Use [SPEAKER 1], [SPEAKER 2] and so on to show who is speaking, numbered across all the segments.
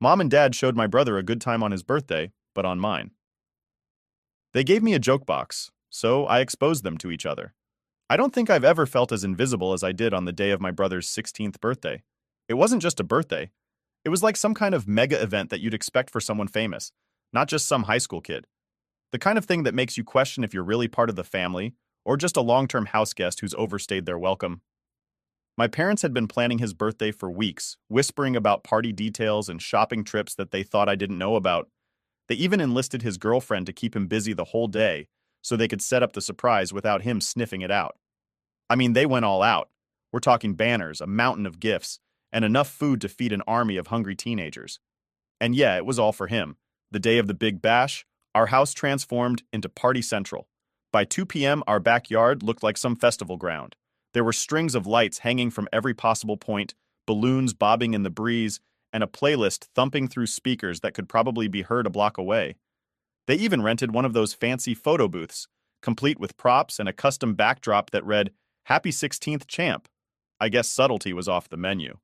[SPEAKER 1] Mom and Dad showed my brother a good time on his birthday, but on mine. They gave me a joke box, so I exposed them to each other. I don't think I've ever felt as invisible as I did on the day of my brother's 16th birthday. It wasn't just a birthday. It was like some kind of mega event that you'd expect for someone famous, not just some high school kid. The kind of thing that makes you question if you're really part of the family or just a long-term house guest who's overstayed their welcome. My parents had been planning his birthday for weeks, whispering about party details and shopping trips that they thought I didn't know about. They even enlisted his girlfriend to keep him busy the whole day so they could set up the surprise without him sniffing it out. I mean, they went all out. We're talking banners, a mountain of gifts, and enough food to feed an army of hungry teenagers. And yeah, it was all for him. The day of the big bash, our house transformed into Party Central. By 2 p.m., our backyard looked like some festival ground. There were strings of lights hanging from every possible point, balloons bobbing in the breeze, and a playlist thumping through speakers that could probably be heard a block away. They even rented one of those fancy photo booths, complete with props and a custom backdrop that read, "Happy 16th, champ." I guess subtlety was off the menu.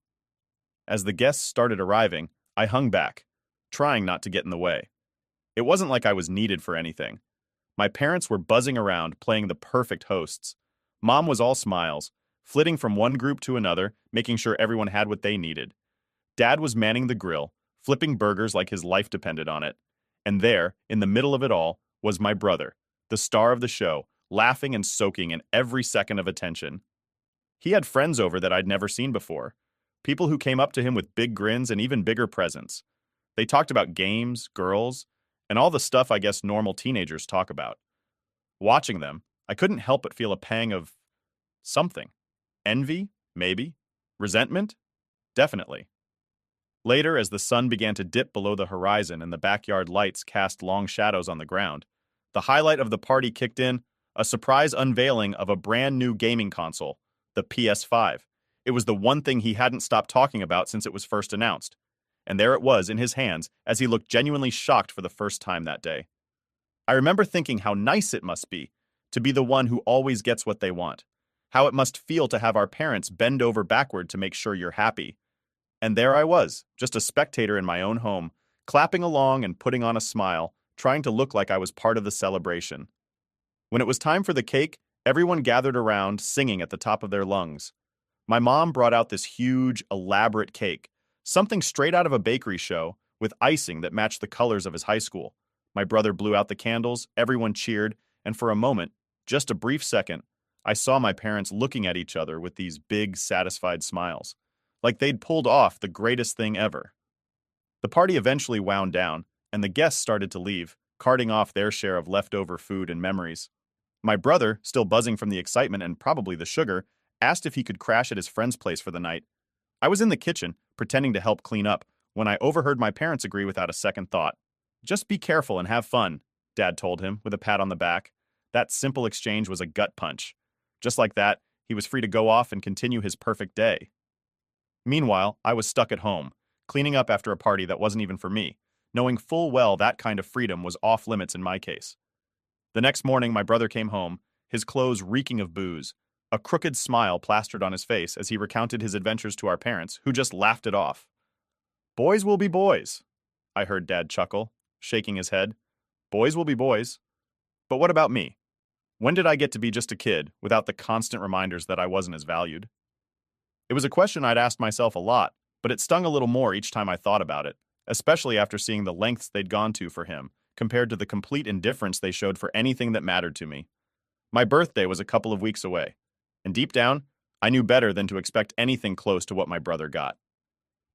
[SPEAKER 1] As the guests started arriving, I hung back, trying not to get in the way. It wasn't like I was needed for anything. My parents were buzzing around, playing the perfect hosts. Mom was all smiles, flitting from one group to another, making sure everyone had what they needed. Dad was manning the grill, flipping burgers like his life depended on it. And there, in the middle of it all, was my brother, the star of the show, laughing and soaking in every second of attention. He had friends over that I'd never seen before, people who came up to him with big grins and even bigger presents. They talked about games, girls, and all the stuff I guess normal teenagers talk about. Watching them, I couldn't help but feel a pang of something. Envy, maybe. Resentment? Definitely. Later, as the sun began to dip below the horizon and the backyard lights cast long shadows on the ground, the highlight of the party kicked in, a surprise unveiling of a brand new gaming console, the PS5. It was the one thing he hadn't stopped talking about since it was first announced. And there it was in his hands as he looked genuinely shocked for the first time that day. I remember thinking how nice it must be to be the one who always gets what they want, how it must feel to have our parents bend over backward to make sure you're happy. And there I was, just a spectator in my own home, clapping along and putting on a smile, trying to look like I was part of the celebration. When it was time for the cake, everyone gathered around, singing at the top of their lungs. My mom brought out this huge, elaborate cake, something straight out of a bakery show, with icing that matched the colors of his high school. My brother blew out the candles, everyone cheered, and for a moment, just a brief second, I saw my parents looking at each other with these big, satisfied smiles, like they'd pulled off the greatest thing ever. The party eventually wound down, and the guests started to leave, carting off their share of leftover food and memories. My brother, still buzzing from the excitement and probably the sugar, asked if he could crash at his friend's place for the night. I was in the kitchen, pretending to help clean up, when I overheard my parents agree without a second thought. "Just be careful and have fun," Dad told him, with a pat on the back. That simple exchange was a gut punch. Just like that, he was free to go off and continue his perfect day. Meanwhile, I was stuck at home, cleaning up after a party that wasn't even for me, knowing full well that kind of freedom was off limits in my case. The next morning, my brother came home, his clothes reeking of booze, a crooked smile plastered on his face as he recounted his adventures to our parents, who just laughed it off. "Boys will be boys," I heard Dad chuckle, shaking his head. "Boys will be boys. But what about me? When did I get to be just a kid without the constant reminders that I wasn't as valued?" It was a question I'd asked myself a lot, but it stung a little more each time I thought about it, especially after seeing the lengths they'd gone to for him, compared to the complete indifference they showed for anything that mattered to me. My birthday was a couple of weeks away, and deep down, I knew better than to expect anything close to what my brother got.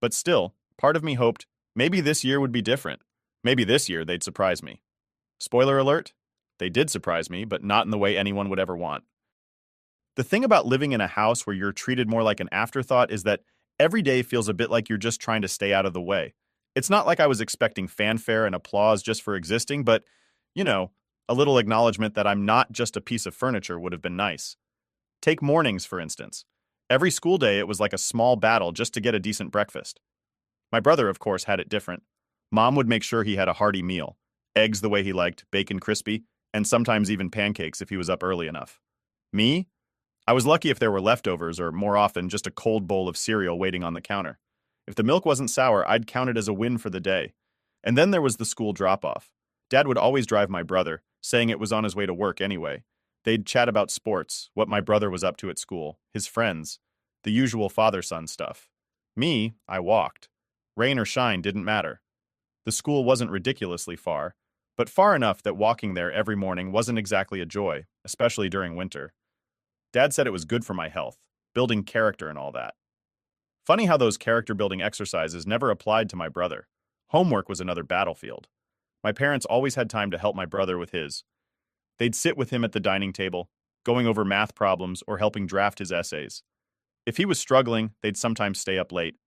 [SPEAKER 1] But still, part of me hoped maybe this year would be different. Maybe this year they'd surprise me. Spoiler alert, they did surprise me, but not in the way anyone would ever want. The thing about living in a house where you're treated more like an afterthought is that every day feels a bit like you're just trying to stay out of the way. It's not like I was expecting fanfare and applause just for existing, but, a little acknowledgement that I'm not just a piece of furniture would have been nice. Take mornings, for instance. Every school day it was like a small battle just to get a decent breakfast. My brother, of course, had it different. Mom would make sure he had a hearty meal, eggs the way he liked, bacon crispy, and sometimes even pancakes if he was up early enough. Me? I was lucky if there were leftovers or, more often, just a cold bowl of cereal waiting on the counter. If the milk wasn't sour, I'd count it as a win for the day. And then there was the school drop-off. Dad would always drive my brother, saying it was on his way to work anyway. They'd chat about sports, what my brother was up to at school, his friends, the usual father-son stuff. Me, I walked. Rain or shine didn't matter. The school wasn't ridiculously far, but far enough that walking there every morning wasn't exactly a joy, especially during winter. Dad said it was good for my health, building character and all that. Funny how those character-building exercises never applied to my brother. Homework was another battlefield. My parents always had time to help my brother with his. They'd sit with him at the dining table, going over math problems or helping draft his essays. If he was struggling, they'd sometimes stay up late,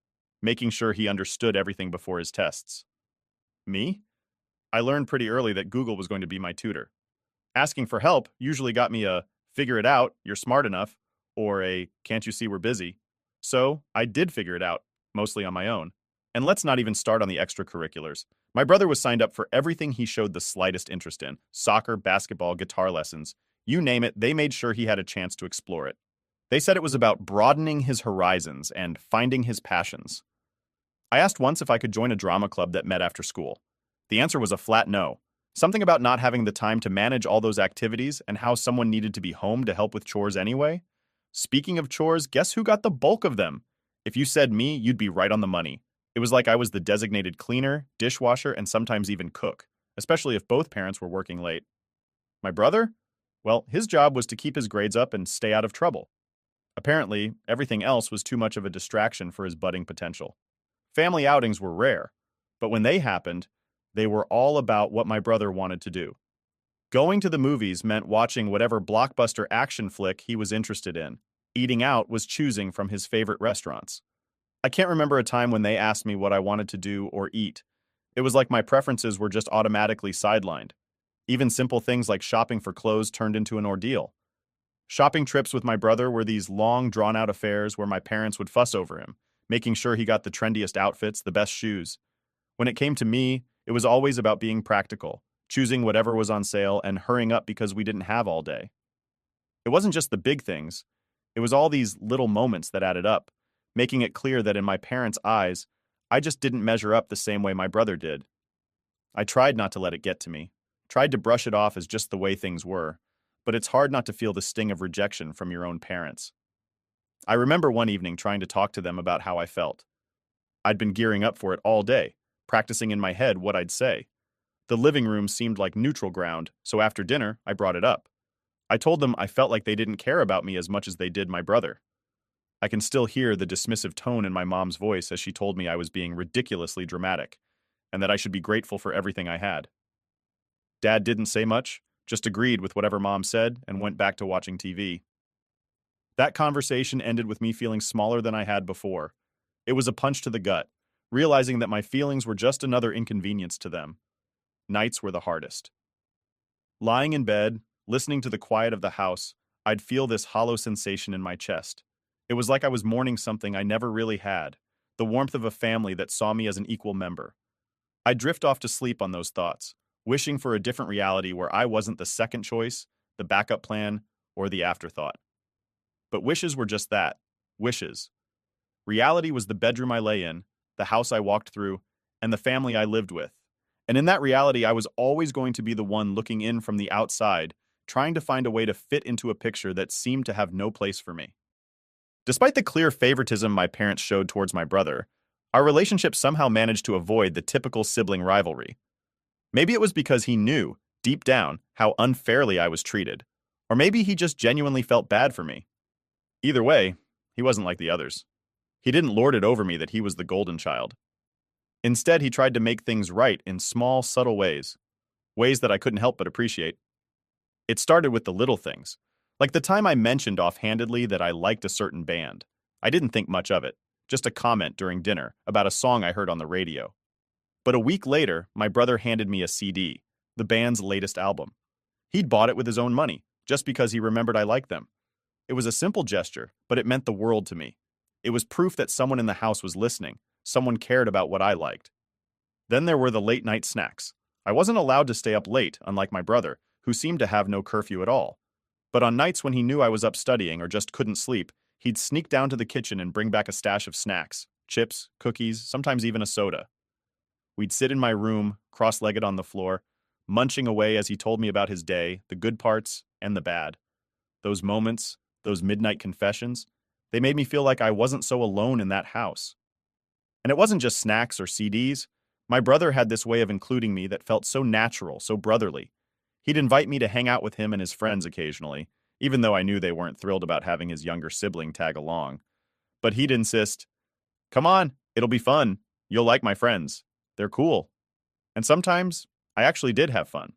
[SPEAKER 1] making sure he understood everything before his tests. Me? I learned pretty early that Google was going to be my tutor. Asking for help usually got me a "figure it out, you're smart enough," or a "can't you see we're busy?" So I did figure it out, mostly on my own. And let's not even start on the extracurriculars. My brother was signed up for everything he showed the slightest interest in: soccer, basketball, guitar lessons. You name it, they made sure he had a chance to explore it. They said it was about broadening his horizons and finding his passions. I asked once if I could join a drama club that met after school. The answer was a flat no. Something about not having the time to manage all those activities and how someone needed to be home to help with chores anyway. Speaking of chores, guess who got the bulk of them? If you said me, you'd be right on the money. It was like I was the designated cleaner, dishwasher, and sometimes even cook, especially if both parents were working late. My brother? Well, his job was to keep his grades up and stay out of trouble. Apparently, everything else was too much of a distraction for his budding potential. Family outings were rare, but when they happened, they were all about what my brother wanted to do. Going to the movies meant watching whatever blockbuster action flick he was interested in. Eating out was choosing from his favorite restaurants. I can't remember a time when they asked me what I wanted to do or eat. It was like my preferences were just automatically sidelined. Even simple things like shopping for clothes turned into an ordeal. Shopping trips with my brother were these long, drawn-out affairs where my parents would fuss over him, making sure he got the trendiest outfits, the best shoes. When it came to me, it was always about being practical, choosing whatever was on sale and hurrying up because we didn't have all day. It wasn't just the big things. It was all these little moments that added up, making it clear that in my parents' eyes, I just didn't measure up the same way my brother did. I tried not to let it get to me, tried to brush it off as just the way things were, but it's hard not to feel the sting of rejection from your own parents. I remember one evening trying to talk to them about how I felt. I'd been gearing up for it all day, practicing in my head what I'd say. The living room seemed like neutral ground, so after dinner, I brought it up. I told them I felt like they didn't care about me as much as they did my brother. I can still hear the dismissive tone in my mom's voice as she told me I was being ridiculously dramatic, and that I should be grateful for everything I had. Dad didn't say much, just agreed with whatever Mom said and went back to watching TV. That conversation ended with me feeling smaller than I had before. It was a punch to the gut, realizing that my feelings were just another inconvenience to them. Nights were the hardest. Lying in bed, listening to the quiet of the house, I'd feel this hollow sensation in my chest. It was like I was mourning something I never really had, the warmth of a family that saw me as an equal member. I'd drift off to sleep on those thoughts, wishing for a different reality where I wasn't the second choice, the backup plan, or the afterthought. But wishes were just that, wishes. Reality was the bedroom I lay in, the house I walked through, and the family I lived with. And in that reality, I was always going to be the one looking in from the outside, trying to find a way to fit into a picture that seemed to have no place for me. Despite the clear favoritism my parents showed towards my brother, our relationship somehow managed to avoid the typical sibling rivalry. Maybe it was because he knew, deep down, how unfairly I was treated. Or maybe he just genuinely felt bad for me. Either way, he wasn't like the others. He didn't lord it over me that he was the golden child. Instead, he tried to make things right in small, subtle ways that I couldn't help but appreciate. It started with the little things, like the time I mentioned offhandedly that I liked a certain band. I didn't think much of it, just a comment during dinner about a song I heard on the radio. But a week later, my brother handed me a CD, the band's latest album. He'd bought it with his own money, just because he remembered I liked them. It was a simple gesture, but it meant the world to me. It was proof that someone in the house was listening, someone cared about what I liked. Then there were the late-night snacks. I wasn't allowed to stay up late, unlike my brother, who seemed to have no curfew at all. But on nights when he knew I was up studying or just couldn't sleep, he'd sneak down to the kitchen and bring back a stash of snacks, chips, cookies, sometimes even a soda. We'd sit in my room, cross-legged on the floor, munching away as he told me about his day, the good parts and the bad. Those moments, those midnight confessions, they made me feel like I wasn't so alone in that house. And it wasn't just snacks or CDs. My brother had this way of including me that felt so natural, so brotherly. He'd invite me to hang out with him and his friends occasionally, even though I knew they weren't thrilled about having his younger sibling tag along. But he'd insist, "Come on, it'll be fun. You'll like my friends. They're cool." And sometimes, I actually did have fun.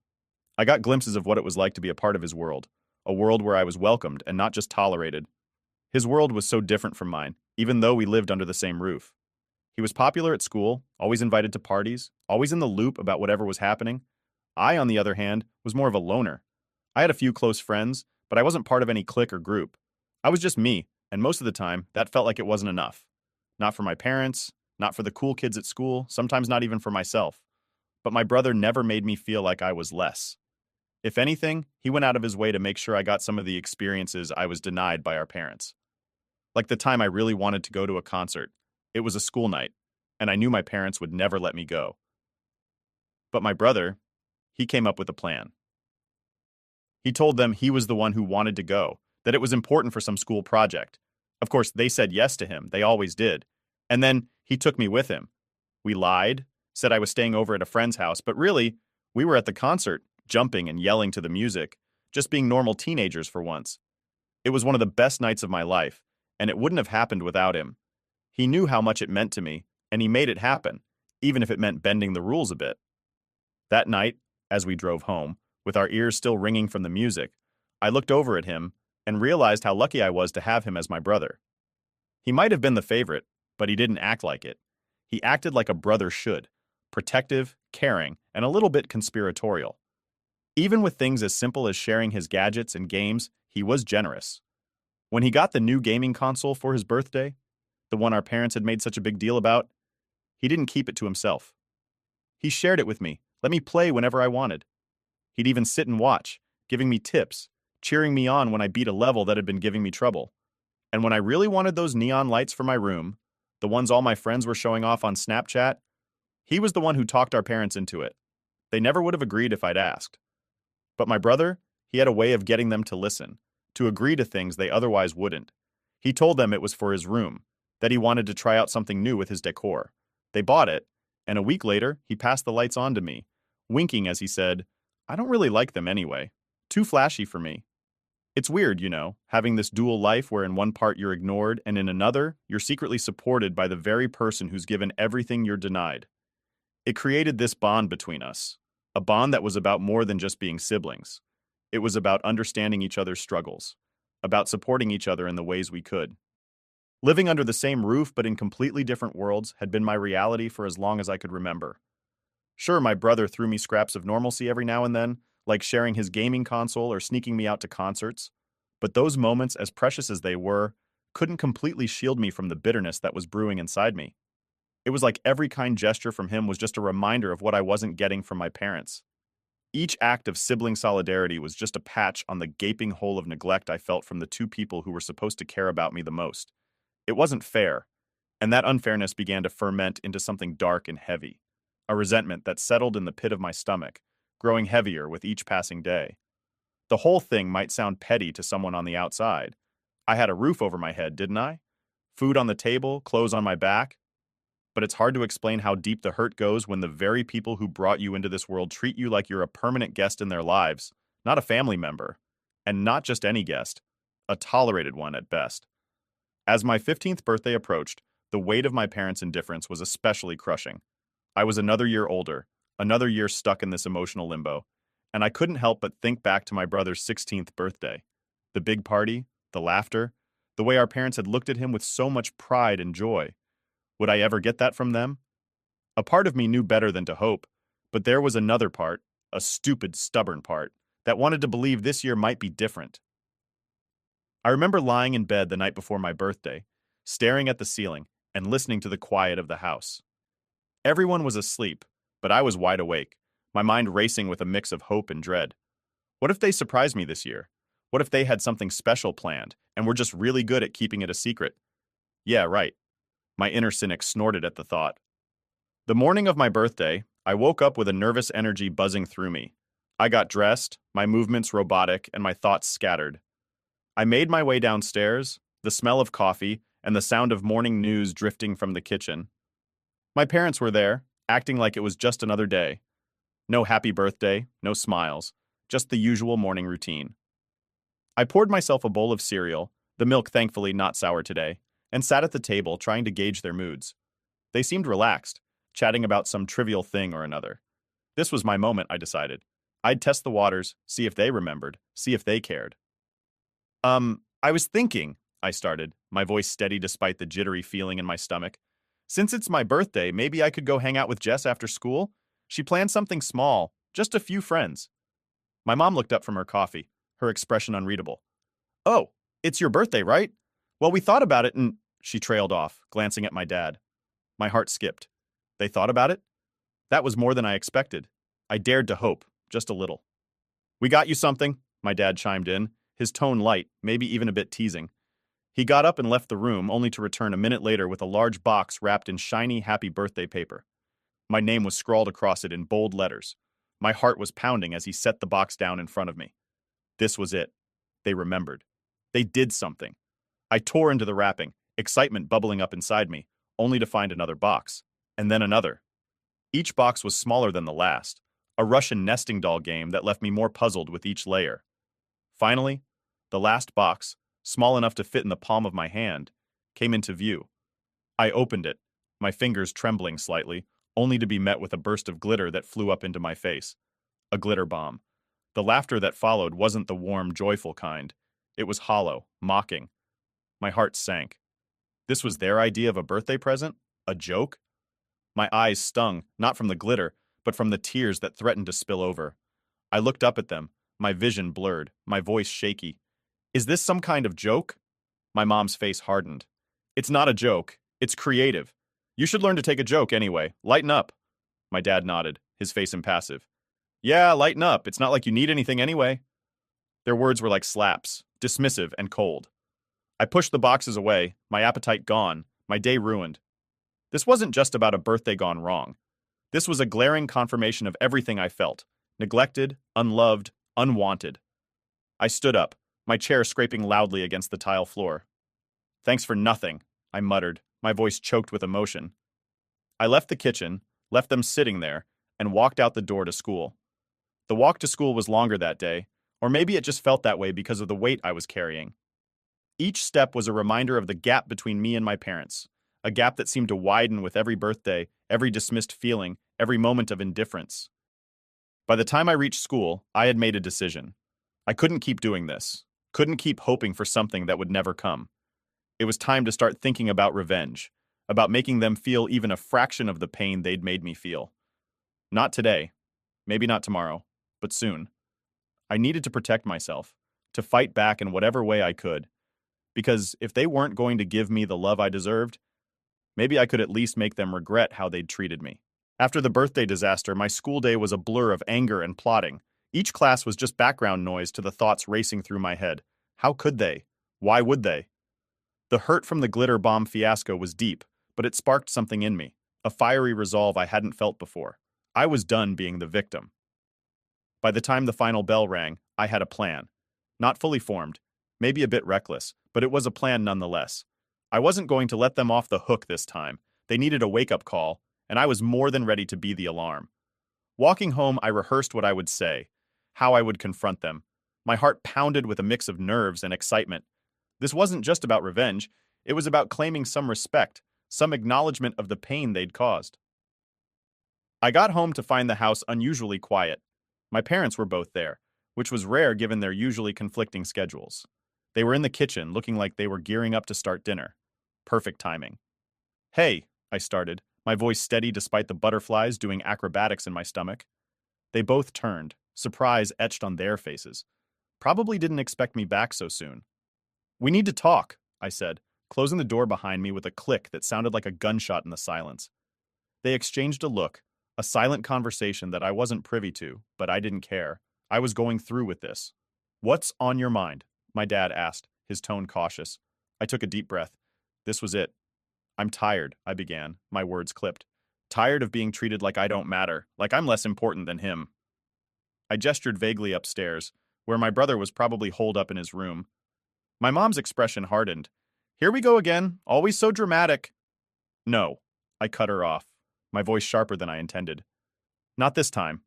[SPEAKER 1] I got glimpses of what it was like to be a part of his world, a world where I was welcomed and not just tolerated. His world was so different from mine, even though we lived under the same roof. He was popular at school, always invited to parties, always in the loop about whatever was happening. I, on the other hand, was more of a loner. I had a few close friends, but I wasn't part of any clique or group. I was just me, and most of the time, that felt like it wasn't enough. Not for my parents, not for the cool kids at school, sometimes not even for myself. But my brother never made me feel like I was less. If anything, he went out of his way to make sure I got some of the experiences I was denied by our parents. Like the time I really wanted to go to a concert. It was a school night, and I knew my parents would never let me go. But my brother, he came up with a plan. He told them he was the one who wanted to go, that it was important for some school project. Of course, they said yes to him, they always did. And then he took me with him. We lied, said I was staying over at a friend's house, but really, we were at the concert, jumping and yelling to the music, just being normal teenagers for once. It was one of the best nights of my life, and it wouldn't have happened without him. He knew how much it meant to me, and he made it happen, even if it meant bending the rules a bit. That night, as we drove home, with our ears still ringing from the music, I looked over at him and realized how lucky I was to have him as my brother. He might have been the favorite, but he didn't act like it. He acted like a brother should, protective, caring, and a little bit conspiratorial. Even with things as simple as sharing his gadgets and games, he was generous. When he got the new gaming console for his birthday, the one our parents had made such a big deal about, he didn't keep it to himself. He shared it with me, let me play whenever I wanted. He'd even sit and watch, giving me tips, cheering me on when I beat a level that had been giving me trouble. And when I really wanted those neon lights for my room, the ones all my friends were showing off on Snapchat, he was the one who talked our parents into it. They never would have agreed if I'd asked. But my brother, he had a way of getting them to listen, to agree to things they otherwise wouldn't. He told them it was for his room, that he wanted to try out something new with his decor. They bought it, and a week later, he passed the lights on to me, winking as he said, "I don't really like them anyway. Too flashy for me." It's weird, having this dual life where in one part you're ignored and in another, you're secretly supported by the very person who's given everything you're denied. It created this bond between us, a bond that was about more than just being siblings. It was about understanding each other's struggles, about supporting each other in the ways we could. Living under the same roof but in completely different worlds had been my reality for as long as I could remember. Sure, my brother threw me scraps of normalcy every now and then, like sharing his gaming console or sneaking me out to concerts, but those moments, as precious as they were, couldn't completely shield me from the bitterness that was brewing inside me. It was like every kind gesture from him was just a reminder of what I wasn't getting from my parents. Each act of sibling solidarity was just a patch on the gaping hole of neglect I felt from the two people who were supposed to care about me the most. It wasn't fair, and that unfairness began to ferment into something dark and heavy, a resentment that settled in the pit of my stomach, growing heavier with each passing day. The whole thing might sound petty to someone on the outside. I had a roof over my head, didn't I? Food on the table, clothes on my back. But it's hard to explain how deep the hurt goes when the very people who brought you into this world treat you like you're a permanent guest in their lives, not a family member. And not just any guest, a tolerated one at best. As my 15th birthday approached, the weight of my parents' indifference was especially crushing. I was another year older, another year stuck in this emotional limbo, and I couldn't help but think back to my brother's 16th birthday. The big party, the laughter, the way our parents had looked at him with so much pride and joy. Would I ever get that from them? A part of me knew better than to hope, but there was another part, a stupid, stubborn part, that wanted to believe this year might be different. I remember lying in bed the night before my birthday, staring at the ceiling and listening to the quiet of the house. Everyone was asleep, but I was wide awake, my mind racing with a mix of hope and dread. What if they surprised me this year? What if they had something special planned and were just really good at keeping it a secret? Yeah, right. My inner cynic snorted at the thought. The morning of my birthday, I woke up with a nervous energy buzzing through me. I got dressed, my movements robotic, and my thoughts scattered. I made my way downstairs, the smell of coffee and the sound of morning news drifting from the kitchen. My parents were there, acting like it was just another day. No happy birthday, no smiles, just the usual morning routine. I poured myself a bowl of cereal, the milk thankfully not sour today, and sat at the table trying to gauge their moods. They seemed relaxed, chatting about some trivial thing or another. This was my moment, I decided. I'd test the waters, see if they remembered, see if they cared. I was thinking, I started, my voice steady despite the jittery feeling in my stomach. Since it's my birthday, maybe I could go hang out with Jess after school? She planned something small, just a few friends. My mom looked up from her coffee, her expression unreadable. Oh, it's your birthday, right? Well, we thought about it and… She trailed off, glancing at my dad. My heart skipped. They thought about it? That was more than I expected. I dared to hope, just a little. We got you something, my dad chimed in, his tone light, maybe even a bit teasing. He got up and left the room, only to return a minute later with a large box wrapped in shiny happy birthday paper. My name was scrawled across it in bold letters. My heart was pounding as he set the box down in front of me. This was it. They remembered. They did something. I tore into the wrapping, excitement bubbling up inside me, only to find another box. And then another. Each box was smaller than the last, a Russian nesting doll game that left me more puzzled with each layer. Finally, the last box, small enough to fit in the palm of my hand, came into view. I opened it, my fingers trembling slightly, only to be met with a burst of glitter that flew up into my face. A glitter bomb. The laughter that followed wasn't the warm, joyful kind. It was hollow, mocking. My heart sank. This was their idea of a birthday present? A joke? My eyes stung, not from the glitter, but from the tears that threatened to spill over. I looked up at them, my vision blurred, my voice shaky. Is this some kind of joke? My mom's face hardened. It's not a joke. It's creative. You should learn to take a joke anyway. Lighten up. My dad nodded, his face impassive. Yeah, lighten up. It's not like you need anything anyway. Their words were like slaps, dismissive and cold. I pushed the boxes away, my appetite gone, my day ruined. This wasn't just about a birthday gone wrong. This was a glaring confirmation of everything I felt. Neglected, unloved, unwanted. I stood up, my chair scraping loudly against the tile floor. Thanks for nothing, I muttered, my voice choked with emotion. I left the kitchen, left them sitting there, and walked out the door to school. The walk to school was longer that day, or maybe it just felt that way because of the weight I was carrying. Each step was a reminder of the gap between me and my parents, a gap that seemed to widen with every birthday, every dismissed feeling, every moment of indifference. By the time I reached school, I had made a decision. I couldn't keep doing this, couldn't keep hoping for something that would never come. It was time to start thinking about revenge, about making them feel even a fraction of the pain they'd made me feel. Not today, maybe not tomorrow, but soon. I needed to protect myself, to fight back in whatever way I could, because if they weren't going to give me the love I deserved, maybe I could at least make them regret how they'd treated me. After the birthday disaster, my school day was a blur of anger and plotting. Each class was just background noise to the thoughts racing through my head. How could they? Why would they? The hurt from the glitter bomb fiasco was deep, but it sparked something in me, a fiery resolve I hadn't felt before. I was done being the victim. By the time the final bell rang, I had a plan. Not fully formed, maybe a bit reckless, but it was a plan nonetheless. I wasn't going to let them off the hook this time. They needed a wake-up call, and I was more than ready to be the alarm. Walking home, I rehearsed what I would say, how I would confront them. My heart pounded with a mix of nerves and excitement. This wasn't just about revenge, it was about claiming some respect, some acknowledgement of the pain they'd caused. I got home to find the house unusually quiet. My parents were both there, which was rare given their usually conflicting schedules. They were in the kitchen, looking like they were gearing up to start dinner. Perfect timing. Hey, I started, my voice steady despite the butterflies doing acrobatics in my stomach. They both turned, surprise etched on their faces. Probably didn't expect me back so soon. We need to talk, I said, closing the door behind me with a click that sounded like a gunshot in the silence. They exchanged a look, a silent conversation that I wasn't privy to, but I didn't care. I was going through with this. What's on your mind? My dad asked, his tone cautious. I took a deep breath. This was it. I'm tired, I began, my words clipped. Tired of being treated like I don't matter, like I'm less important than him. I gestured vaguely upstairs, where my brother was probably holed up in his room. My mom's expression hardened. Here we go again, always so dramatic. No, I cut her off, my voice sharper than I intended. Not this time.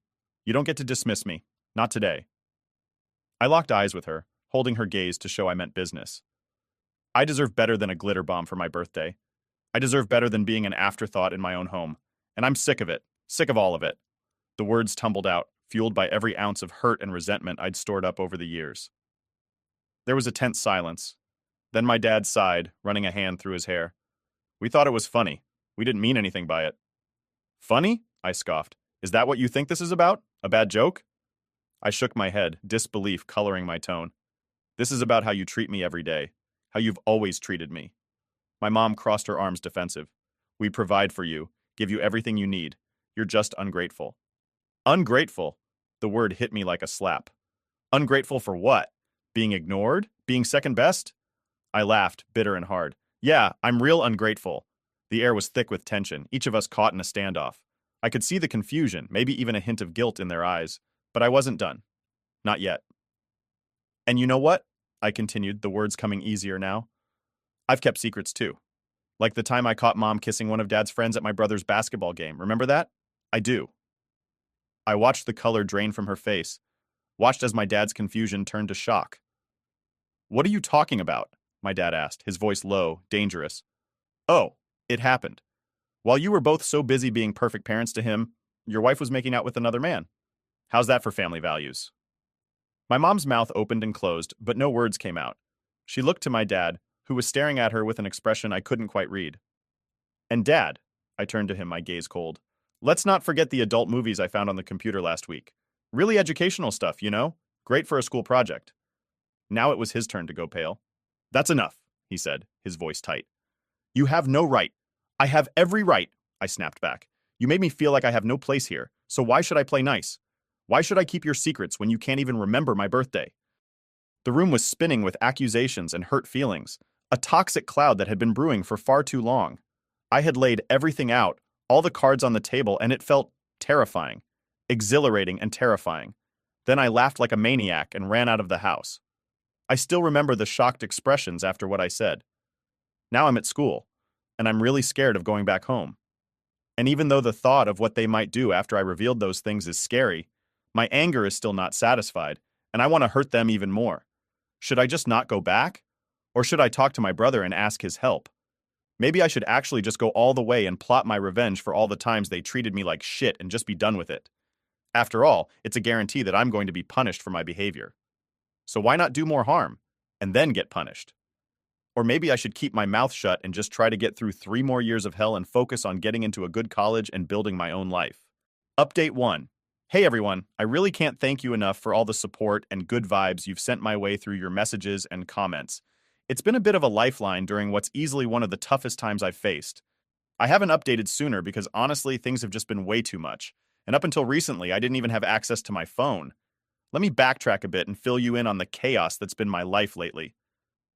[SPEAKER 1] You don't get to dismiss me. Not today. I locked eyes with her, holding her gaze to show I meant business. I deserve better than a glitter bomb for my birthday. I deserve better than being an afterthought in my own home. And I'm sick of it. Sick of all of it. The words tumbled out, fueled by every ounce of hurt and resentment I'd stored up over the years. There was a tense silence. Then my dad sighed, running a hand through his hair. We thought it was funny. We didn't mean anything by it. Funny? I scoffed. Is that what you think this is about? A bad joke? I shook my head, disbelief coloring my tone. This is about how you treat me every day. How you've always treated me. My mom crossed her arms defensive. We provide for you, give you everything you need. You're just ungrateful. Ungrateful? The word hit me like a slap. Ungrateful for what? Being ignored? Being second best? I laughed, bitter and hard. Yeah, I'm real ungrateful. The air was thick with tension, each of us caught in a standoff. I could see the confusion, maybe even a hint of guilt in their eyes. But I wasn't done. Not yet. And you know what? I continued, the words coming easier now. I've kept secrets too. Like the time I caught Mom kissing one of Dad's friends at my brother's basketball game. Remember that? I do. I watched the color drain from her face, watched as my dad's confusion turned to shock. What are you talking about? My dad asked, his voice low, dangerous. Oh, it happened. While you were both so busy being perfect parents to him, your wife was making out with another man. How's that for family values? My mom's mouth opened and closed, but no words came out. She looked to my dad, who was staring at her with an expression I couldn't quite read. And Dad, I turned to him, my gaze cold. Let's not forget the adult movies I found on the computer last week. Really educational stuff, you know? Great for a school project. Now it was his turn to go pale. That's enough, he said, his voice tight. You have no right. I have every right, I snapped back. You made me feel like I have no place here, so why should I play nice? Why should I keep your secrets when you can't even remember my birthday? The room was spinning with accusations and hurt feelings, a toxic cloud that had been brewing for far too long. I had laid everything out, all the cards on the table, and it felt terrifying, exhilarating and terrifying. Then I laughed like a maniac and ran out of the house. I still remember the shocked expressions after what I said. Now I'm at school, and I'm really scared of going back home. And even though the thought of what they might do after I revealed those things is scary, my anger is still not satisfied, and I want to hurt them even more. Should I just not go back? Or should I talk to my brother and ask his help? Maybe I should actually just go all the way and plot my revenge for all the times they treated me like shit and just be done with it. After all, it's a guarantee that I'm going to be punished for my behavior. So why not do more harm, and then get punished? Or maybe I should keep my mouth shut and just try to get through 3 more years of hell and focus on getting into a good college and building my own life. Update 1. Hey everyone, I really can't thank you enough for all the support and good vibes you've sent my way through your messages and comments. It's been a bit of a lifeline during what's easily one of the toughest times I've faced. I haven't updated sooner because honestly things have just been way too much, and up until recently I didn't even have access to my phone. Let me backtrack a bit and fill you in on the chaos that's been my life lately.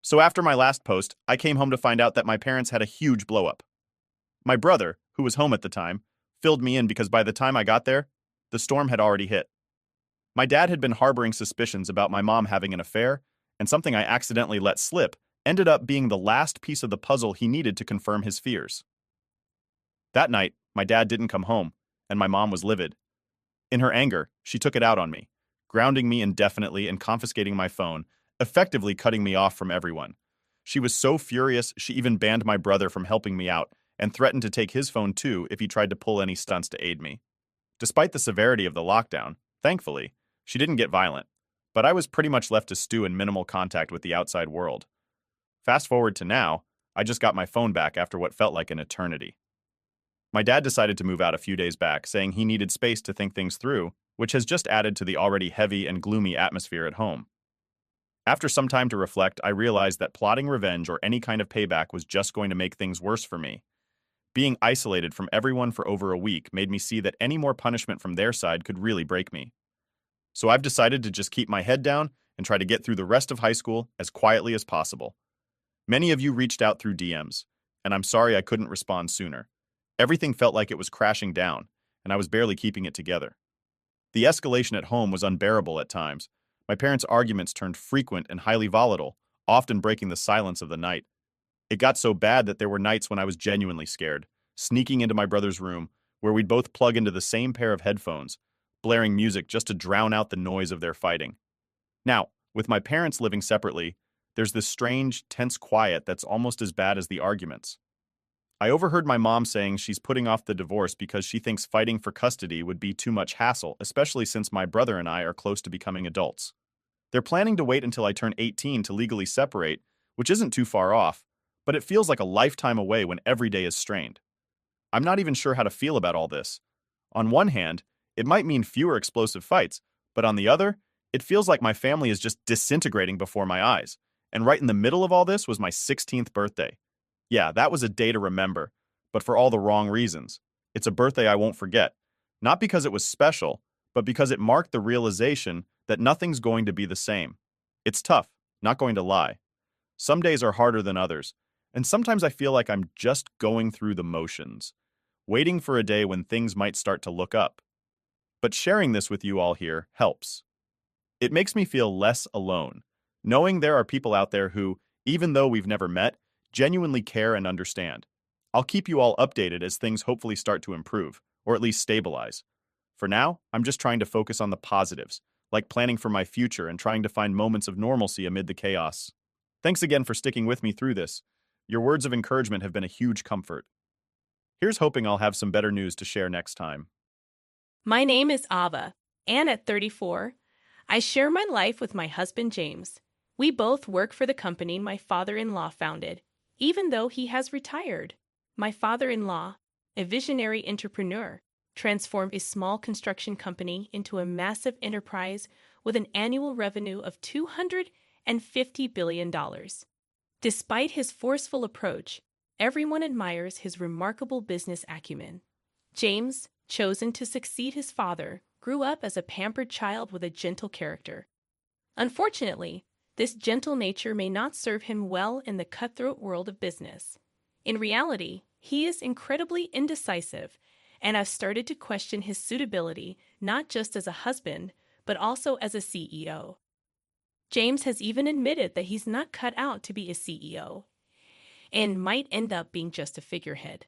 [SPEAKER 1] So after my last post, I came home to find out that my parents had a huge blow-up. My brother, who was home at the time, filled me in because by the time I got there, the storm had already hit. My dad had been harboring suspicions about my mom having an affair, and something I accidentally let slip ended up being the last piece of the puzzle he needed to confirm his fears. That night, my dad didn't come home, and my mom was livid. In her anger, she took it out on me, grounding me indefinitely and confiscating my phone, effectively cutting me off from everyone. She was so furious she even banned my brother from helping me out and threatened to take his phone too if he tried to pull any stunts to aid me. Despite the severity of the lockdown, thankfully, she didn't get violent, but I was pretty much left to stew in minimal contact with the outside world. Fast forward to now, I just got my phone back after what felt like an eternity. My dad decided to move out a few days back, saying he needed space to think things through, which has just added to the already heavy and gloomy atmosphere at home. After some time to reflect, I realized that plotting revenge or any kind of payback was just going to make things worse for me. Being isolated from everyone for over a week made me see that any more punishment from their side could really break me. So I've decided to just keep my head down and try to get through the rest of high school as quietly as possible. Many of you reached out through DMs, and I'm sorry I couldn't respond sooner. Everything felt like it was crashing down, and I was barely keeping it together. The escalation at home was unbearable at times. My parents' arguments turned frequent and highly volatile, often breaking the silence of the night. It got so bad that there were nights when I was genuinely scared, sneaking into my brother's room, where we'd both plug into the same pair of headphones, blaring music just to drown out the noise of their fighting. Now, with my parents living separately, there's this strange, tense quiet that's almost as bad as the arguments. I overheard my mom saying she's putting off the divorce because she thinks fighting for custody would be too much hassle, especially since my brother and I are close to becoming adults. They're planning to wait until I turn 18 to legally separate, which isn't too far off, but it feels like a lifetime away when every day is strained. I'm not even sure how to feel about all this. On one hand, it might mean fewer explosive fights, but on the other, it feels like my family is just disintegrating before my eyes. And right in the middle of all this was my 16th birthday. Yeah, that was a day to remember, but for all the wrong reasons. It's a birthday I won't forget, not because it was special, but because it marked the realization that nothing's going to be the same. It's tough, not going to lie. Some days are harder than others, and sometimes I feel like I'm just going through the motions, waiting for a day when things might start to look up. But sharing this with you all here helps. It makes me feel less alone, knowing there are people out there who, even though we've never met, genuinely care and understand. I'll keep you all updated as things hopefully start to improve, or at least stabilize. For now, I'm just trying to focus on the positives, like planning for my future and trying to find moments of normalcy amid the chaos. Thanks again for sticking with me through this. Your words of encouragement have been a huge comfort. Here's hoping I'll have some better news to share next time.
[SPEAKER 2] My name is Ava, and at 34, I share my life with my husband James. We both work for the company my father-in-law founded, even though he has retired. My father-in-law, a visionary entrepreneur, transformed a small construction company into a massive enterprise with an annual revenue of $250 billion. Despite his forceful approach, everyone admires his remarkable business acumen. James, chosen to succeed his father, grew up as a pampered child with a gentle character. Unfortunately, this gentle nature may not serve him well in the cutthroat world of business. In reality, he is incredibly indecisive, and I've started to question his suitability not just as a husband, but also as a CEO. James has even admitted that he's not cut out to be a CEO, and might end up being just a figurehead.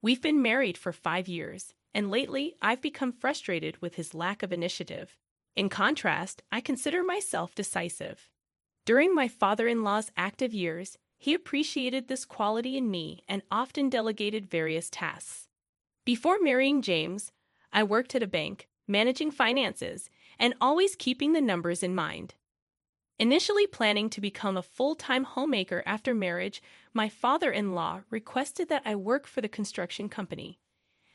[SPEAKER 2] We've been married for 5 years, and lately I've become frustrated with his lack of initiative. In contrast, I consider myself decisive. During my father-in-law's active years, he appreciated this quality in me and often delegated various tasks. Before marrying James, I worked at a bank, managing finances, and always keeping the numbers in mind. Initially planning to become a full-time homemaker after marriage, my father-in-law requested that I work for the construction company.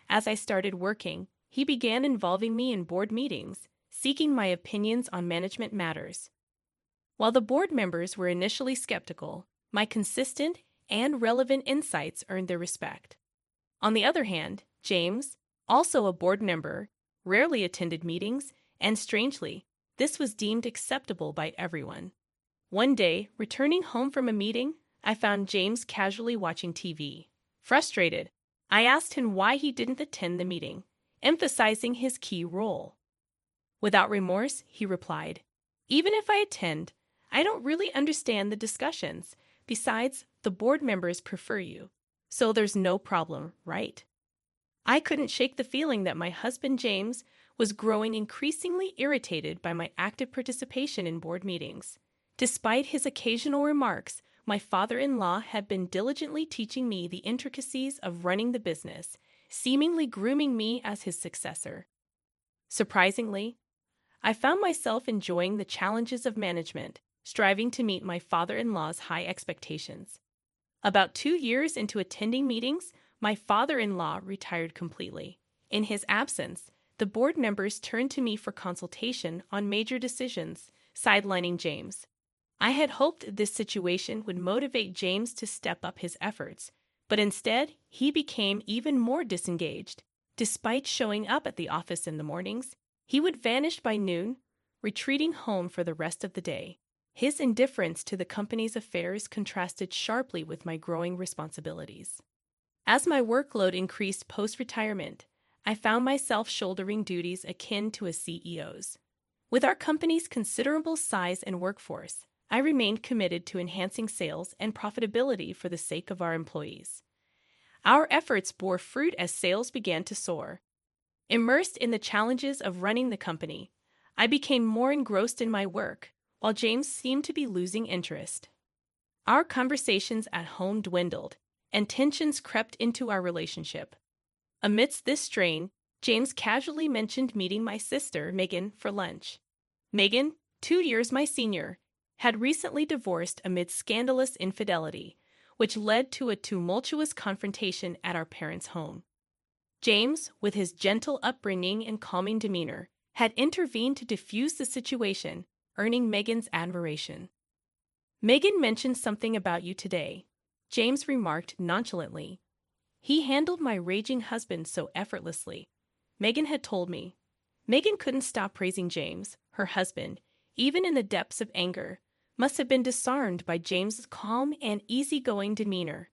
[SPEAKER 2] As I started working, he began involving me in board meetings, seeking my opinions on management matters. While the board members were initially skeptical, my consistent and relevant insights earned their respect. On the other hand, James, also a board member, rarely attended meetings, and strangely, this was deemed acceptable by everyone. One day, returning home from a meeting, I found James casually watching TV. Frustrated, I asked him why he didn't attend the meeting, emphasizing his key role. Without remorse, he replied, "Even if I attend, I don't really understand the discussions. Besides, the board members prefer you. So there's no problem, right?" I couldn't shake the feeling that my husband James was growing increasingly irritated by my active participation in board meetings. Despite his occasional remarks, my father-in-law had been diligently teaching me the intricacies of running the business, seemingly grooming me as his successor. Surprisingly, I found myself enjoying the challenges of management, striving to meet my father-in-law's high expectations. About 2 years into attending meetings, my father-in-law retired completely. In his absence, the board members turned to me for consultation on major decisions, sidelining James. I had hoped this situation would motivate James to step up his efforts, but instead, he became even more disengaged. Despite showing up at the office in the mornings, he would vanish by noon, retreating home for the rest of the day. His indifference to the company's affairs contrasted sharply with my growing responsibilities. As my workload increased post-retirement, I found myself shouldering duties akin to a CEO's. With our company's considerable size and workforce, I remained committed to enhancing sales and profitability for the sake of our employees. Our efforts bore fruit as sales began to soar. Immersed in the challenges of running the company, I became more engrossed in my work, while James seemed to be losing interest. Our conversations at home dwindled, and tensions crept into our relationship. Amidst this strain, James casually mentioned meeting my sister, Megan, for lunch. Megan, 2 years my senior, had recently divorced amid scandalous infidelity, which led to a tumultuous confrontation at our parents' home. James, with his gentle upbringing and calming demeanor, had intervened to diffuse the situation, earning Megan's admiration. "Megan mentioned something about you today," James remarked nonchalantly. "He handled my raging husband so effortlessly," Megan had told me. Megan couldn't stop praising James. Her husband, even in the depths of anger, must have been disarmed by James's calm and easygoing demeanor.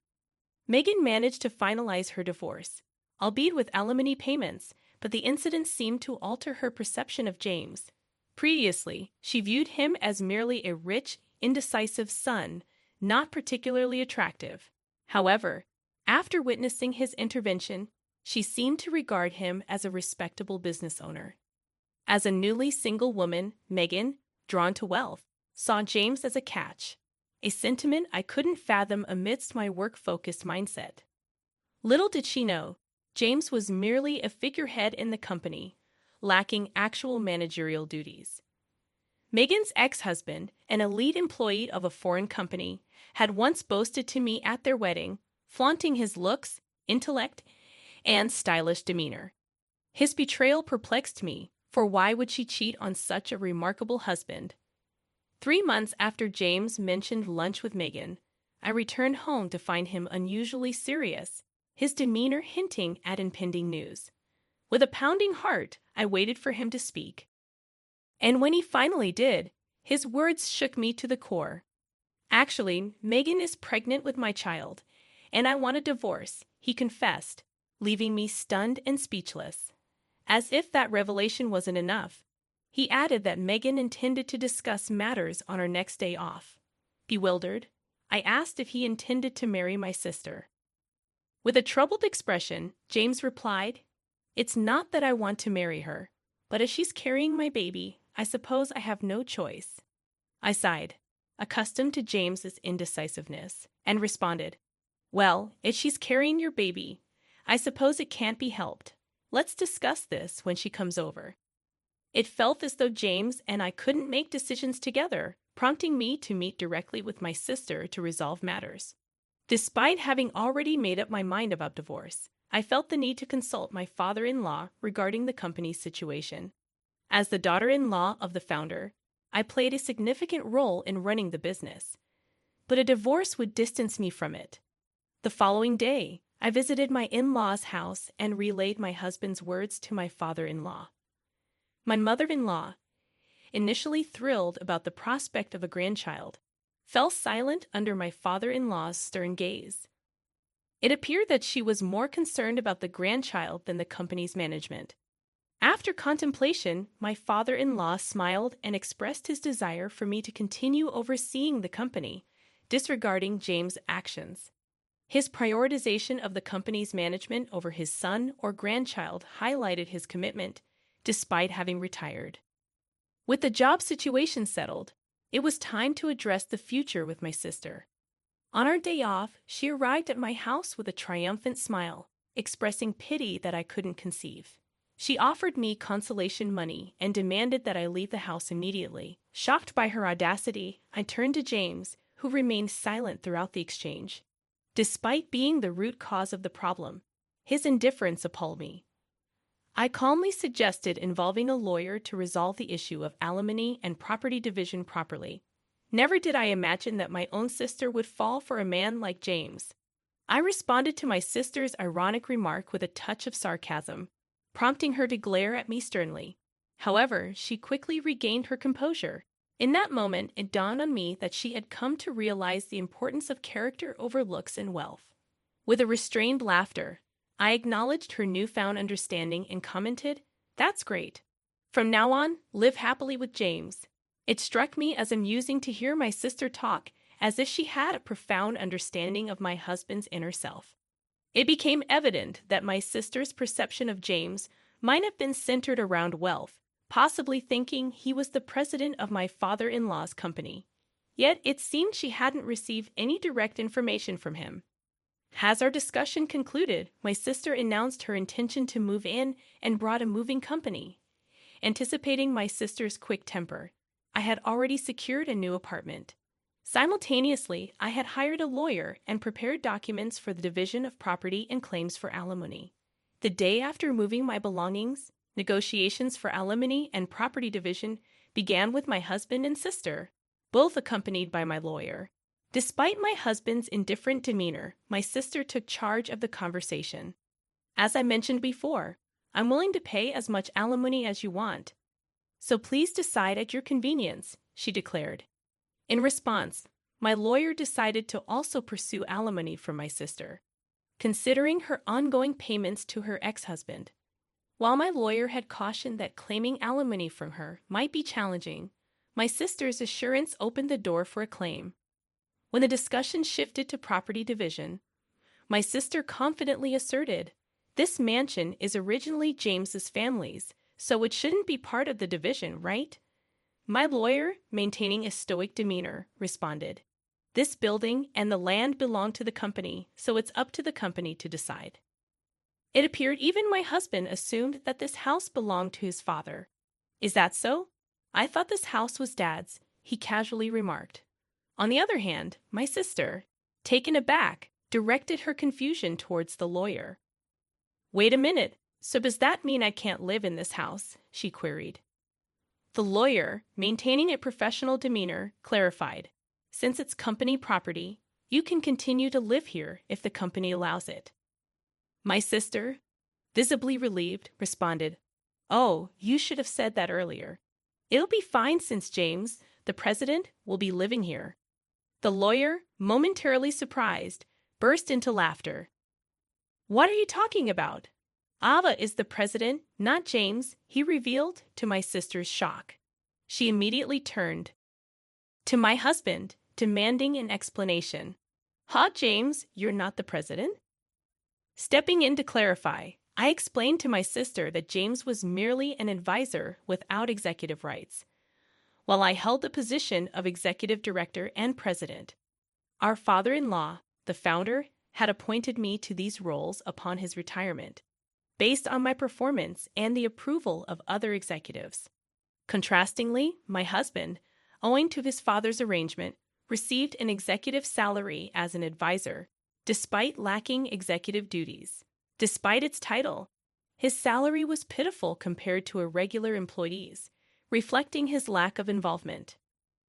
[SPEAKER 2] Megan managed to finalize her divorce, albeit with alimony payments, but the incident seemed to alter her perception of James. Previously, she viewed him as merely a rich, indecisive son, not particularly attractive. However, after witnessing his intervention, she seemed to regard him as a respectable business owner. As a newly single woman, Megan, drawn to wealth, saw James as a catch, a sentiment I couldn't fathom amidst my work-focused mindset. Little did she know, James was merely a figurehead in the company, lacking actual managerial duties. Megan's ex-husband, an elite employee of a foreign company, had once boasted to me at their wedding, flaunting his looks, intellect, and stylish demeanor. His betrayal perplexed me, for why would she cheat on such a remarkable husband? 3 months after James mentioned lunch with Megan, I returned home to find him unusually serious, his demeanor hinting at impending news. With a pounding heart, I waited for him to speak. And when he finally did, his words shook me to the core. "Actually, Megan is pregnant with my child, and I want a divorce," he confessed, leaving me stunned and speechless. As if that revelation wasn't enough, he added that Megan intended to discuss matters on our next day off. Bewildered, I asked if he intended to marry my sister. With a troubled expression, James replied, "It's not that I want to marry her, but as she's carrying my baby, I suppose I have no choice." I sighed, accustomed to James's indecisiveness, and responded, "Well, if she's carrying your baby, I suppose it can't be helped. Let's discuss this when she comes over." It felt as though James and I couldn't make decisions together, prompting me to meet directly with my sister to resolve matters. Despite having already made up my mind about divorce, I felt the need to consult my father-in-law regarding the company's situation. As the daughter-in-law of the founder, I played a significant role in running the business, but a divorce would distance me from it. The following day, I visited my in-law's house and relayed my husband's words to my father-in-law. My mother-in-law, initially thrilled about the prospect of a grandchild, fell silent under my father-in-law's stern gaze. It appeared that she was more concerned about the grandchild than the company's management. After contemplation, my father-in-law smiled and expressed his desire for me to continue overseeing the company, disregarding James' actions. His prioritization of the company's management over his son or grandchild highlighted his commitment, despite having retired. With the job situation settled, it was time to address the future with my sister. On our day off, she arrived at my house with a triumphant smile, expressing pity that I couldn't conceive. She offered me consolation money and demanded that I leave the house immediately. Shocked by her audacity, I turned to James, who remained silent throughout the exchange. Despite being the root cause of the problem, his indifference appalled me. I calmly suggested involving a lawyer to resolve the issue of alimony and property division properly. Never did I imagine that my own sister would fall for a man like James. I responded to my sister's ironic remark with a touch of sarcasm, prompting her to glare at me sternly. However, she quickly regained her composure, In that moment, it dawned on me that she had come to realize the importance of character over looks and wealth. With a restrained laughter, I acknowledged her newfound understanding and commented, "That's great. From now on, live happily with James." It struck me as amusing to hear my sister talk as if she had a profound understanding of my husband's inner self. It became evident that my sister's perception of James might have been centered around wealth, possibly thinking he was the president of my father-in-law's company. Yet it seemed she hadn't received any direct information from him. As our discussion concluded, my sister announced her intention to move in and brought a moving company. Anticipating my sister's quick temper, I had already secured a new apartment. Simultaneously, I had hired a lawyer and prepared documents for the division of property and claims for alimony. The day after moving my belongings, negotiations for alimony and property division began with my husband and sister, both accompanied by my lawyer. Despite my husband's indifferent demeanor, my sister took charge of the conversation. "As I mentioned before, I'm willing to pay as much alimony as you want, so please decide at your convenience," she declared. In response, my lawyer decided to also pursue alimony from my sister, considering her ongoing payments to her ex-husband. While my lawyer had cautioned that claiming alimony from her might be challenging, my sister's assurance opened the door for a claim. When the discussion shifted to property division, my sister confidently asserted, "This mansion is originally James's family's, so it shouldn't be part of the division, right?" My lawyer, maintaining a stoic demeanor, responded, "This building and the land belong to the company, so it's up to the company to decide." It appeared even my husband assumed that this house belonged to his father. "Is that so? I thought this house was Dad's," he casually remarked. On the other hand, my sister, taken aback, directed her confusion towards the lawyer. "Wait a minute, so does that mean I can't live in this house?" she queried. The lawyer, maintaining a professional demeanor, clarified, "Since it's company property, you can continue to live here if the company allows it." My sister, visibly relieved, responded, "Oh, you should have said that earlier. It'll be fine since James, the president, will be living here." The lawyer, momentarily surprised, burst into laughter. "What are you talking about? Ava is the president, not James," he revealed, to my sister's shock. She immediately turned to my husband, demanding an explanation. "Ha, James, you're not the president?" Stepping in to clarify, I explained to my sister that James was merely an advisor without executive rights, while I held the position of executive director and president. Our father-in-law, the founder, had appointed me to these roles upon his retirement, based on my performance and the approval of other executives. Contrastingly, my husband, owing to his father's arrangement, received an executive salary as an advisor, despite lacking executive duties. Despite its title, his salary was pitiful compared to a regular employee's, reflecting his lack of involvement.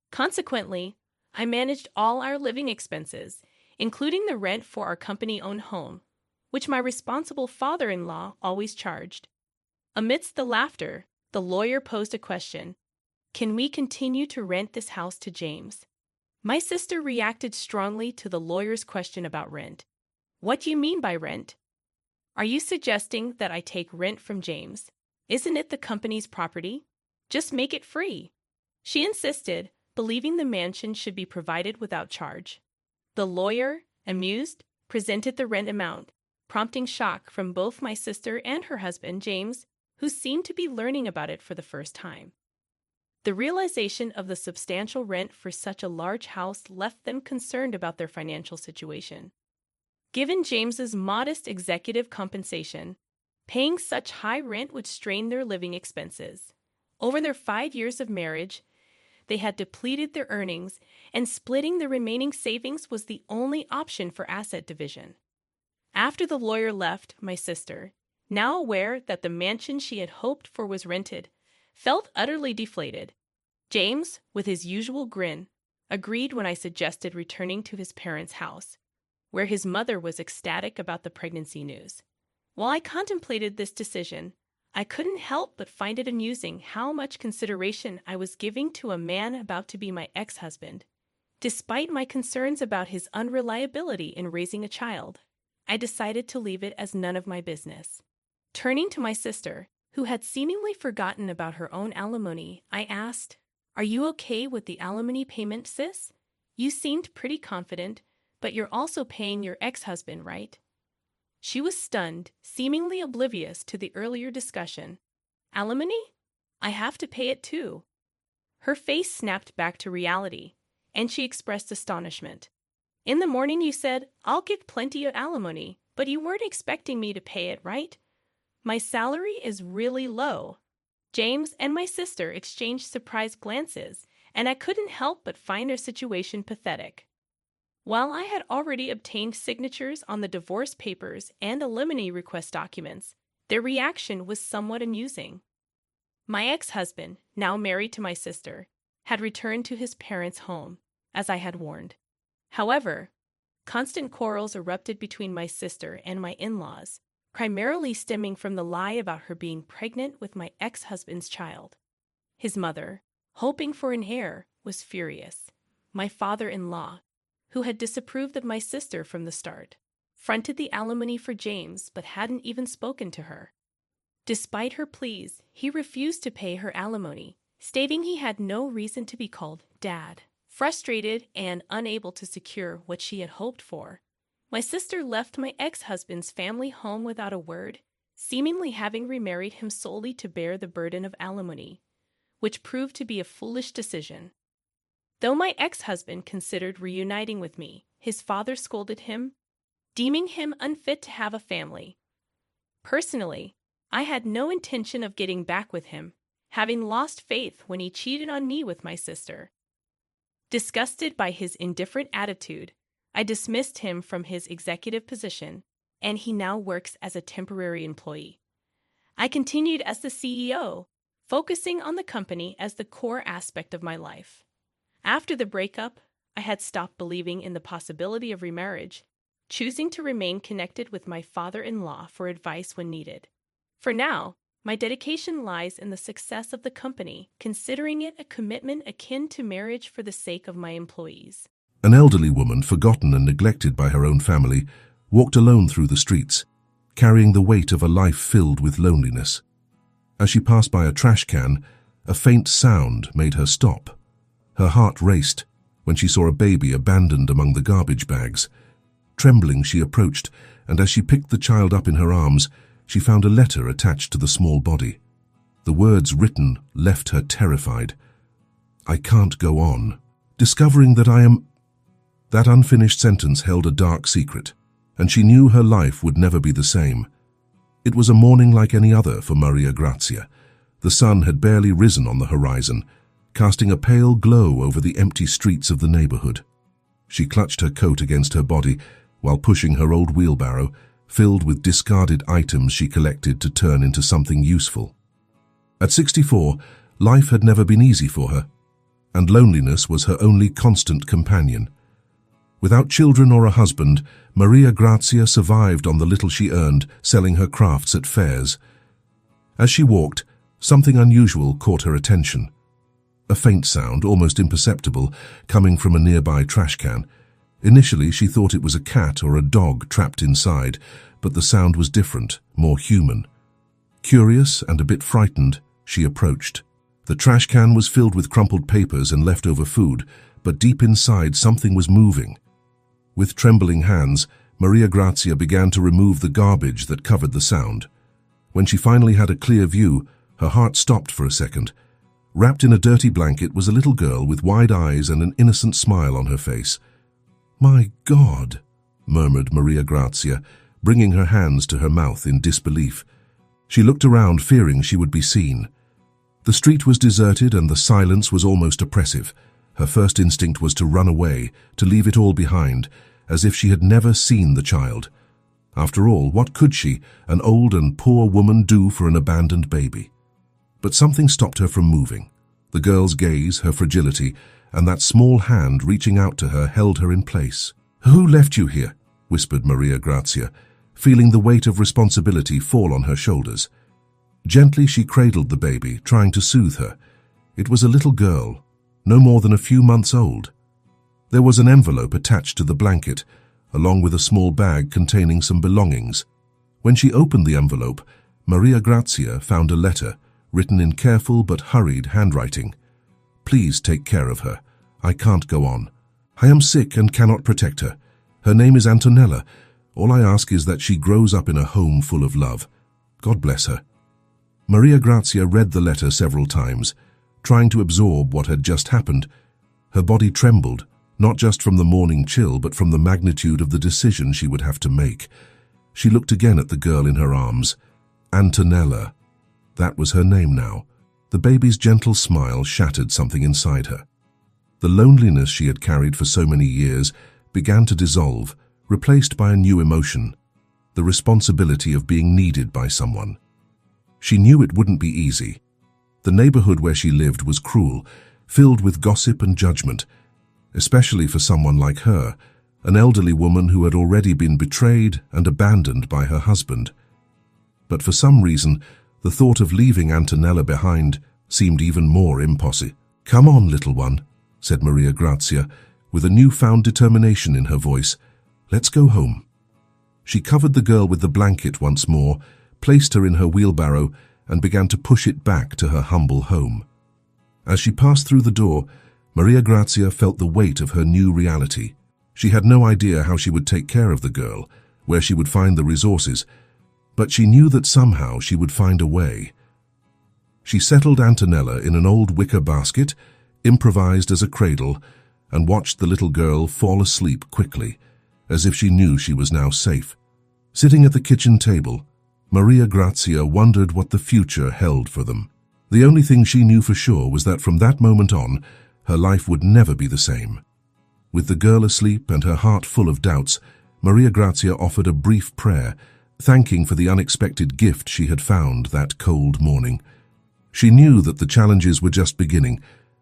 [SPEAKER 2] Consequently, I managed all our living expenses, including the rent for our company-owned home, which my responsible father-in-law always charged. Amidst the laughter, the lawyer posed a question: "Can we continue to rent this house to James?" My sister reacted strongly to the lawyer's question about rent. "What do you mean by rent? Are you suggesting that I take rent from James? Isn't it the company's property? Just make it free." She insisted, believing the mansion should be provided without charge. The lawyer, amused, presented the rent amount, prompting shock from both my sister and her husband, James, who seemed to be learning about it for the first time. The realization of the substantial rent for such a large house left them concerned about their financial situation. Given James's modest executive compensation, paying such high rent would strain their living expenses. Over their 5 years of marriage, they had depleted their earnings, and splitting the remaining savings was the only option for asset division. After the lawyer left, my sister, now aware that the mansion she had hoped for was rented, felt utterly deflated. James, with his usual grin, agreed when I suggested returning to his parents' house, where his mother was ecstatic about the pregnancy news. While I contemplated this decision, I couldn't help but find it amusing how much consideration I was giving to a man about to be my ex-husband. Despite my concerns about his unreliability in raising a child, I decided to leave it as none of my business. Turning to my sister, who had seemingly forgotten about her own alimony, I asked, "Are you okay with the alimony payment, sis? You seemed pretty confident, but you're also paying your ex-husband, right?" She was stunned, seemingly oblivious to the earlier discussion. "Alimony? I have to pay it too." Her face snapped back to reality, and she expressed astonishment. "In the morning you said, 'I'll give plenty of alimony,' but you weren't expecting me to pay it, right? My salary is really low." James and my sister exchanged surprised glances, and I couldn't help but find their situation pathetic. While I had already obtained signatures on the divorce papers and alimony request documents, their reaction was somewhat amusing. My ex-husband, now married to my sister, had returned to his parents' home, as I had warned. However, constant quarrels erupted between my sister and my in-laws, primarily stemming from the lie about her being pregnant with my ex-husband's child. His mother, hoping for an heir, was furious. My father-in-law, who had disapproved of my sister from the start, fronted the alimony for James but hadn't even spoken to her. Despite her pleas, he refused to pay her alimony, stating he had no reason to be called Dad. Frustrated and unable to secure what she had hoped for, my sister left my ex-husband's family home without a word, seemingly having remarried him solely to bear the burden of alimony, which proved to be a foolish decision. Though my ex-husband considered reuniting with me, his father scolded him, deeming him unfit to have a family. Personally, I had no intention of getting back with him, having lost faith when he cheated on me with my sister. Disgusted by his indifferent attitude, I dismissed him from his executive position, and he now works as a temporary employee. I continued as the CEO, focusing on the company as the core aspect of my life. After the breakup, I had stopped believing in the possibility of remarriage, choosing to remain connected with my father-in-law for advice when needed. For now, my dedication lies in the success of the company, considering it a commitment akin to marriage for the sake of my employees.
[SPEAKER 3] An elderly woman, forgotten and neglected by her own family, walked alone through the streets, carrying the weight of a life filled with loneliness. As she passed by a trash can, a faint sound made her stop. Her heart raced when she saw a baby abandoned among the garbage bags. Trembling, she approached, and as she picked the child up in her arms, she found a letter attached to the small body. The words written left her terrified. "I can't go on. Discovering that I am..." That unfinished sentence held a dark secret, and she knew her life would never be the same. It was a morning like any other for Maria Grazia. The sun had barely risen on the horizon, casting a pale glow over the empty streets of the neighborhood. She clutched her coat against her body while pushing her old wheelbarrow, filled with discarded items she collected to turn into something useful. At 64, life had never been easy for her, and loneliness was her only constant companion. Without children or a husband, Maria Grazia survived on the little she earned selling her crafts at fairs. As she walked, something unusual caught her attention. A faint sound, almost imperceptible, coming from a nearby trash can. Initially, she thought it was a cat or a dog trapped inside, but the sound was different, more human. Curious and a bit frightened, she approached. The trash can was filled with crumpled papers and leftover food, but deep inside something was moving. With trembling hands, Maria Grazia began to remove the garbage that covered the sound. When she finally had a clear view, her heart stopped for a second. Wrapped in a dirty blanket was a little girl with wide eyes and an innocent smile on her face. "My God," murmured Maria Grazia, bringing her hands to her mouth in disbelief. She looked around, fearing she would be seen. The street was deserted and the silence was almost oppressive. Her first instinct was to run away, to leave it all behind, as if she had never seen the child. After all, what could she, an old and poor woman, do for an abandoned baby? But something stopped her from moving. The girl's gaze, her fragility, and that small hand reaching out to her held her in place. "Who left you here?" whispered Maria Grazia, feeling the weight of responsibility fall on her shoulders. Gently she cradled the baby, trying to soothe her. It was a little girl, no more than a few months old. There was an envelope attached to the blanket, along with a small bag containing some belongings. When she opened the envelope, Maria Grazia found a letter, written in careful but hurried handwriting. "Please take care of her. I can't go on. I am sick and cannot protect her. Her name is Antonella. All I ask is that she grows up in a home full of love. God bless her." Maria Grazia read the letter several times, trying to absorb what had just happened. Her body trembled, not just from the morning chill, but from the magnitude of the decision she would have to make. She looked again at the girl in her arms. Antonella. That was her name now. The baby's gentle smile shattered something inside her. The loneliness she had carried for so many years began to dissolve, replaced by a new emotion, the responsibility of being needed by someone. She knew it wouldn't be easy. The neighborhood where she lived was cruel, filled with gossip and judgment, especially for someone like her, an elderly woman who had already been betrayed and abandoned by her husband. But for some reason, the thought of leaving Antonella behind seemed even more impossible. "Come on, little one," said Maria Grazia, with a newfound determination in her voice. "Let's go home." She covered the girl with the blanket once more, placed her in her wheelbarrow, and began to push it back to her humble home. As she passed through the door, Maria Grazia felt the weight of her new reality. She had no idea how she would take care of the girl, where she would find the resources, but she knew that somehow she would find a way. She settled Antonella in an old wicker basket, improvised as a cradle, and watched the little girl fall asleep quickly, as if she knew she was now safe. Sitting at the kitchen table, Maria Grazia wondered what the future held for them. The only thing she knew for sure was that from that moment on, her life would never be the same. With the girl asleep and her heart full of doubts, Maria Grazia offered a brief prayer, thanking for the unexpected gift she had found that cold morning. She knew that the challenges were just beginning,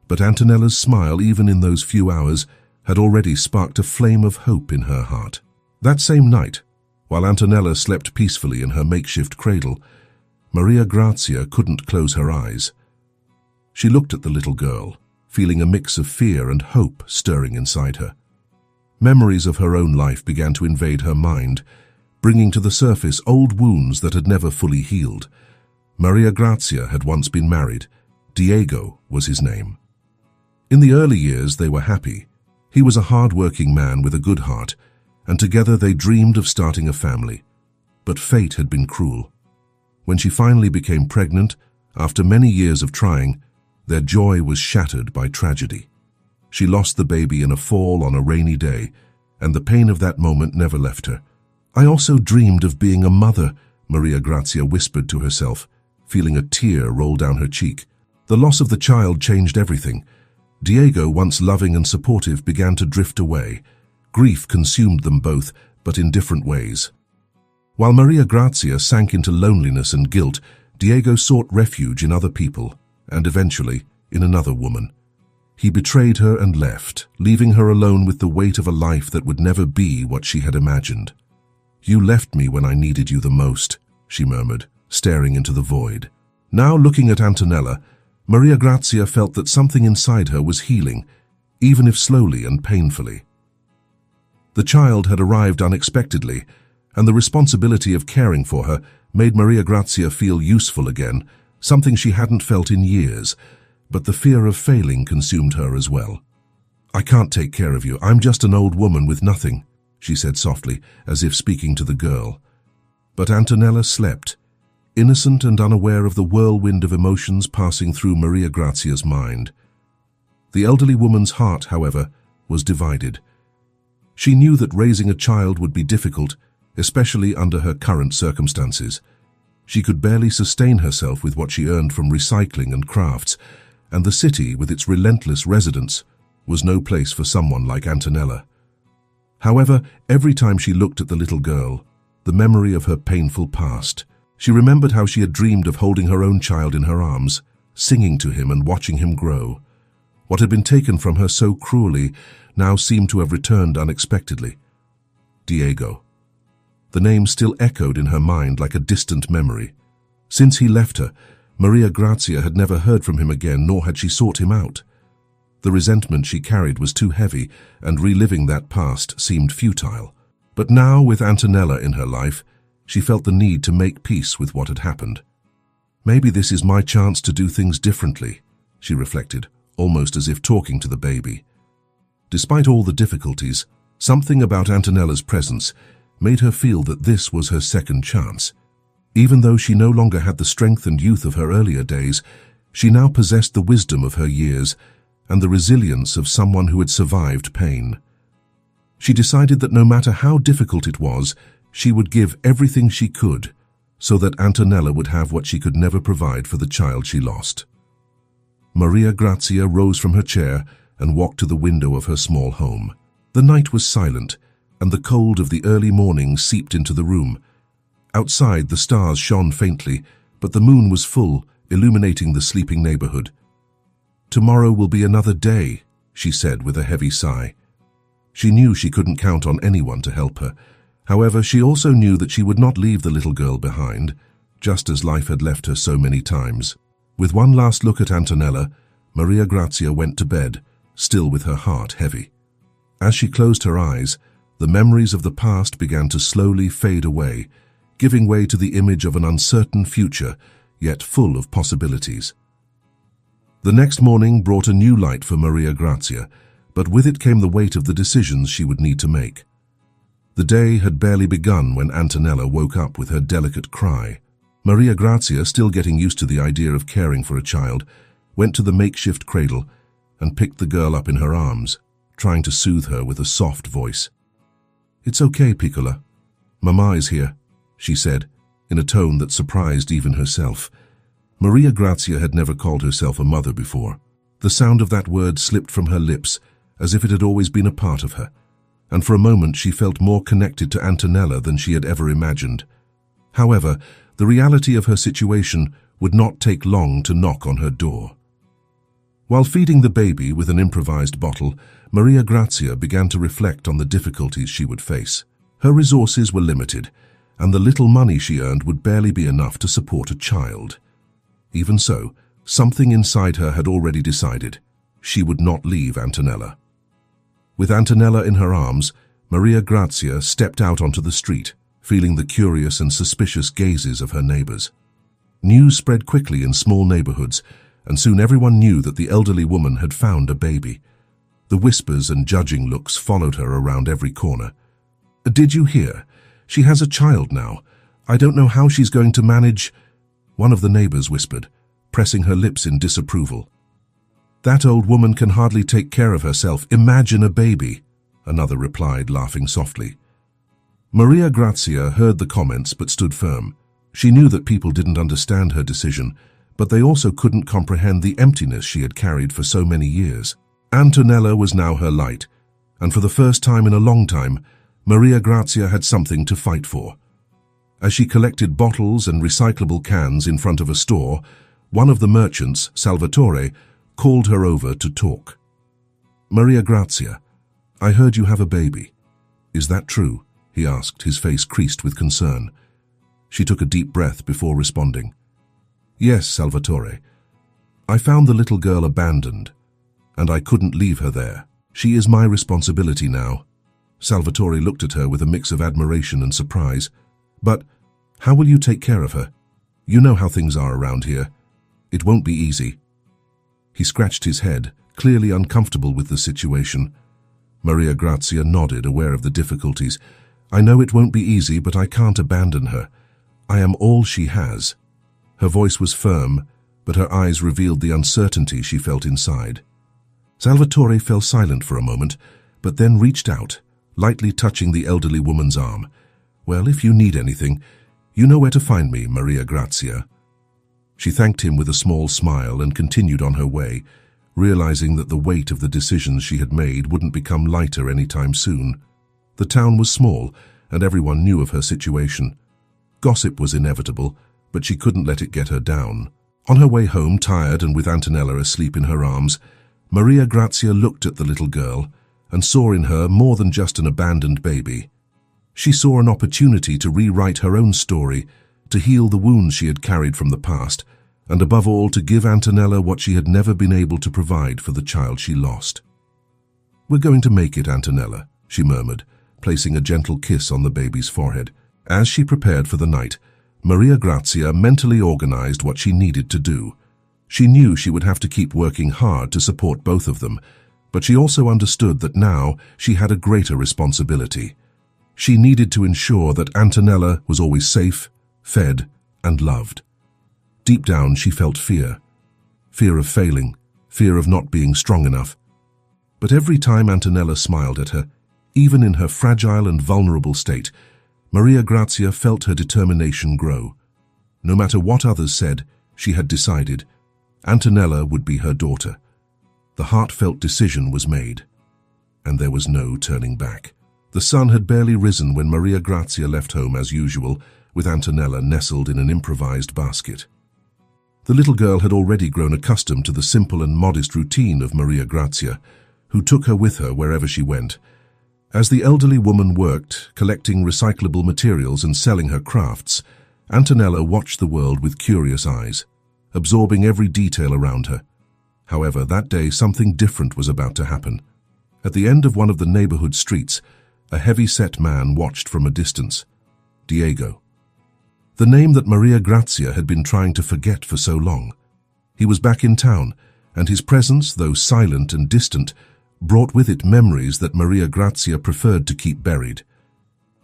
[SPEAKER 3] but Antonella's smile, even in those few hours, had already sparked a flame of hope in her heart. That same night, while Antonella slept peacefully in her makeshift cradle, Maria Grazia couldn't close her eyes. She looked at the little girl, feeling a mix of fear and hope stirring inside her. Memories of her own life began to invade her mind, bringing to the surface old wounds that had never fully healed. Maria Grazia had once been married. Diego was his name. In the early years, they were happy. He was a hard-working man with a good heart, and together they dreamed of starting a family. But fate had been cruel. When she finally became pregnant, after many years of trying, their joy was shattered by tragedy. She lost the baby in a fall on a rainy day, and the pain of that moment never left her. "I also dreamed of being a mother," Maria Grazia whispered to herself, feeling a tear roll down her cheek. The loss of the child changed everything. Diego, once loving and supportive, began to drift away. Grief consumed them both, but in different ways. While Maria Grazia sank into loneliness and guilt, Diego sought refuge in other people, and eventually in another woman. He betrayed her and left, leaving her alone with the weight of a life that would never be what she had imagined. "You left me when I needed you the most," she murmured, staring into the void. Now looking at Antonella, Maria Grazia felt that something inside her was healing, even if slowly and painfully. The child had arrived unexpectedly, and the responsibility of caring for her made Maria Grazia feel useful again, something she hadn't felt in years, but the fear of failing consumed her as well. "I can't take care of you. I'm just an old woman with nothing," she said softly, as if speaking to the girl. But Antonella slept, innocent and unaware of the whirlwind of emotions passing through Maria Grazia's mind. The elderly woman's heart, however, was divided. She knew that raising a child would be difficult, especially under her current circumstances. She could barely sustain herself with what she earned from recycling and crafts, and the city, with its relentless residents, was no place for someone like Antonella. However, every time she looked at the little girl, the memory of her painful past. She remembered how she had dreamed of holding her own child in her arms, singing to him and watching him grow. What had been taken from her so cruelly now seemed to have returned unexpectedly. Diego. The name still echoed in her mind like a distant memory. Since he left her, Maria Grazia had never heard from him again, nor had she sought him out. The resentment she carried was too heavy, and reliving that past seemed futile. But now, with Antonella in her life, she felt the need to make peace with what had happened. Maybe this is my chance to do things differently, she reflected, almost as if talking to the baby. Despite all the difficulties, something about Antonella's presence made her feel that this was her second chance. Even though she no longer had the strength and youth of her earlier days, she now possessed the wisdom of her years and the resilience of someone who had survived pain. She decided that no matter how difficult it was, she would give everything she could so that Antonella would have what she could never provide for the child she lost. Maria Grazia rose from her chair and walked to the window of her small home. The night was silent, and the cold of the early morning seeped into the room. Outside, the stars shone faintly, but the moon was full, illuminating the sleeping neighborhood. "Tomorrow will be another day," she said with a heavy sigh. She knew she couldn't count on anyone to help her. However, she also knew that she would not leave the little girl behind, just as life had left her so many times. With one last look at Antonella, Maria Grazia went to bed, still with her heart heavy. As she closed her eyes, the memories of the past began to slowly fade away, giving way to the image of an uncertain future, yet full of possibilities. The next morning brought a new light for Maria Grazia, but with it came the weight of the decisions she would need to make. The day had barely begun when Antonella woke up with her delicate cry. Maria Grazia, still getting used to the idea of caring for a child, went to the makeshift cradle and picked the girl up in her arms, trying to soothe her with a soft voice. "It's okay, Piccola. Mama is here," she said, in a tone that surprised even herself. Maria Grazia had never called herself a mother before. The sound of that word slipped from her lips as if it had always been a part of her, and for a moment she felt more connected to Antonella than she had ever imagined. However, the reality of her situation would not take long to knock on her door. While feeding the baby with an improvised bottle, Maria Grazia began to reflect on the difficulties she would face. Her resources were limited, and the little money she earned would barely be enough to support a child. Even so, something inside her had already decided she would not leave Antonella. With Antonella in her arms, Maria Grazia stepped out onto the street, feeling the curious and suspicious gazes of her neighbors. News spread quickly in small neighborhoods, and soon everyone knew that the elderly woman had found a baby. The whispers and judging looks followed her around every corner. "Did you hear? She has a child now. I don't know how she's going to manage," one of the neighbors whispered, pressing her lips in disapproval. "That old woman can hardly take care of herself. Imagine a baby," another replied, laughing softly. Maria Grazia heard the comments but stood firm. She knew that people didn't understand her decision, but they also couldn't comprehend the emptiness she had carried for so many years. Antonella was now her light, and for the first time in a long time, Maria Grazia had something to fight for. As she collected bottles and recyclable cans in front of a store, one of the merchants, Salvatore, called her over to talk. "Maria Grazia, I heard you have a baby. Is that true?" he asked, his face creased with concern. She took a deep breath before responding. "Yes, Salvatore. I found the little girl abandoned, and I couldn't leave her there. She is my responsibility now." Salvatore looked at her with a mix of admiration and surprise. "But how will you take care of her? You know how things are around here. It won't be easy." He scratched his head, clearly uncomfortable with the situation. Maria Grazia nodded, aware of the difficulties. "I know it won't be easy, but I can't abandon her. I am all she has." Her voice was firm, but her eyes revealed the uncertainty she felt inside. Salvatore fell silent for a moment, but then reached out, lightly touching the elderly woman's arm. "Well, if you need anything, you know where to find me, Maria Grazia." She thanked him with a small smile and continued on her way, realizing that the weight of the decisions she had made wouldn't become lighter anytime soon. The town was small, and everyone knew of her situation. Gossip was inevitable, but she couldn't let it get her down. On her way home, tired and with Antonella asleep in her arms, Maria Grazia looked at the little girl and saw in her more than just an abandoned baby. She saw an opportunity to rewrite her own story, to heal the wounds she had carried from the past, and above all to give Antonella what she had never been able to provide for the child she lost. "We're going to make it, Antonella," she murmured, placing a gentle kiss on the baby's forehead. As she prepared for the night, Maria Grazia mentally organized what she needed to do. She knew she would have to keep working hard to support both of them, but she also understood that now she had a greater responsibility. She needed to ensure that Antonella was always safe, fed, and loved. Deep down, she felt fear. Fear of failing, fear of not being strong enough. But every time Antonella smiled at her, even in her fragile and vulnerable state, Maria Grazia felt her determination grow. No matter what others said, she had decided Antonella would be her daughter. The heartfelt decision was made, and there was no turning back. The sun had barely risen when Maria Grazia left home as usual, with Antonella nestled in an improvised basket. The little girl had already grown accustomed to the simple and modest routine of Maria Grazia, who took her with her wherever she went. As the elderly woman worked, collecting recyclable materials and selling her crafts, Antonella watched the world with curious eyes, absorbing every detail around her. However, that day something different was about to happen. At the end of one of the neighborhood streets, a heavy-set man watched from a distance. Diego. The name that Maria Grazia had been trying to forget for so long. He was back in town, and his presence, though silent and distant, brought with it memories that Maria Grazia preferred to keep buried.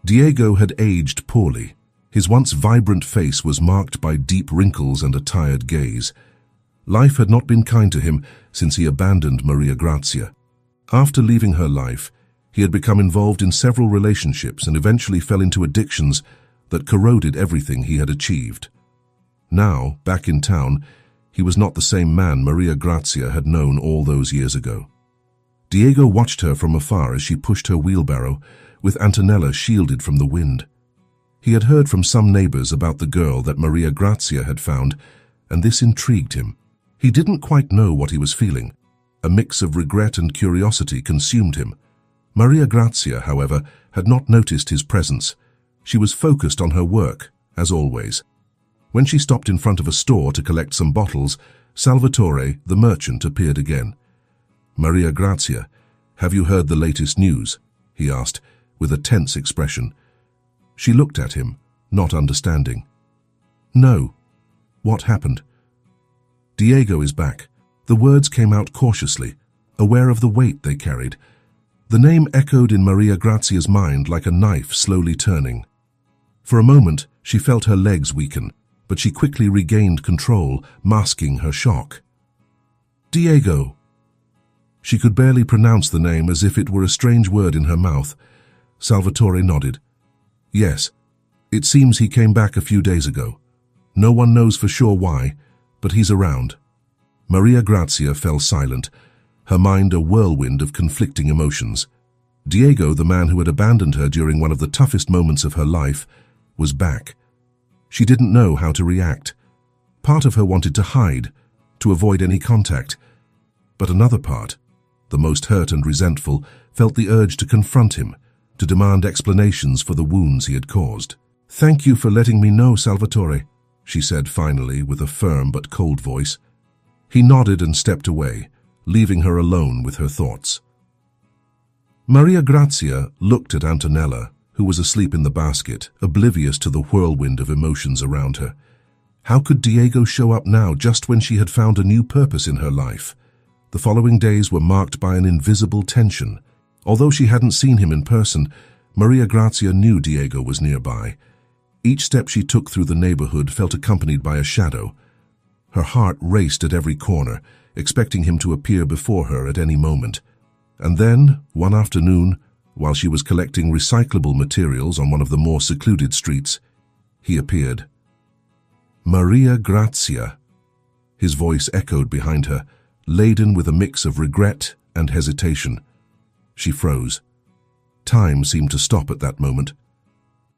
[SPEAKER 3] Diego had aged poorly. His once vibrant face was marked by deep wrinkles and a tired gaze. Life had not been kind to him since he abandoned Maria Grazia. After leaving her life, he had become involved in several relationships and eventually fell into addictions that corroded everything he had achieved. Now, back in town, he was not the same man Maria Grazia had known all those years ago. Diego watched her from afar as she pushed her wheelbarrow, with Antonella shielded from the wind. He had heard from some neighbors about the girl that Maria Grazia had found, and this intrigued him. He didn't quite know what he was feeling. A mix of regret and curiosity consumed him. Maria Grazia, however, had not noticed his presence. She was focused on her work, as always. When she stopped in front of a store to collect some bottles, Salvatore, the merchant, appeared again. "Maria Grazia, have you heard the latest news?" he asked, with a tense expression. She looked at him, not understanding. "No. What happened?" "Diego is back." The words came out cautiously, aware of the weight they carried. The name echoed in Maria Grazia's mind like a knife slowly turning. For a moment, she felt her legs weaken, but she quickly regained control, masking her shock. "Diego." She could barely pronounce the name as if it were a strange word in her mouth. Salvatore nodded. "Yes, it seems he came back a few days ago. No one knows for sure why, but he's around." Maria Grazia fell silent, her mind a whirlwind of conflicting emotions. Diego, the man who had abandoned her during one of the toughest moments of her life, was back. She didn't know how to react. Part of her wanted to hide, to avoid any contact. But another part, the most hurt and resentful, felt the urge to confront him, to demand explanations for the wounds he had caused. "Thank you for letting me know, Salvatore," she said finally with a firm but cold voice. He nodded and stepped away, leaving her alone with her thoughts. Maria Grazia looked at Antonella, who was asleep in the basket, oblivious to the whirlwind of emotions around her. How could Diego show up now just when she had found a new purpose in her life? The following days were marked by an invisible tension. Although she hadn't seen him in person, Maria Grazia knew Diego was nearby. Each step she took through the neighborhood felt accompanied by a shadow. Her heart raced at every corner, expecting him to appear before her at any moment. And then, one afternoon, while she was collecting recyclable materials on one of the more secluded streets, he appeared. "Maria Grazia." His voice echoed behind her, laden with a mix of regret and hesitation. She froze. Time seemed to stop at that moment.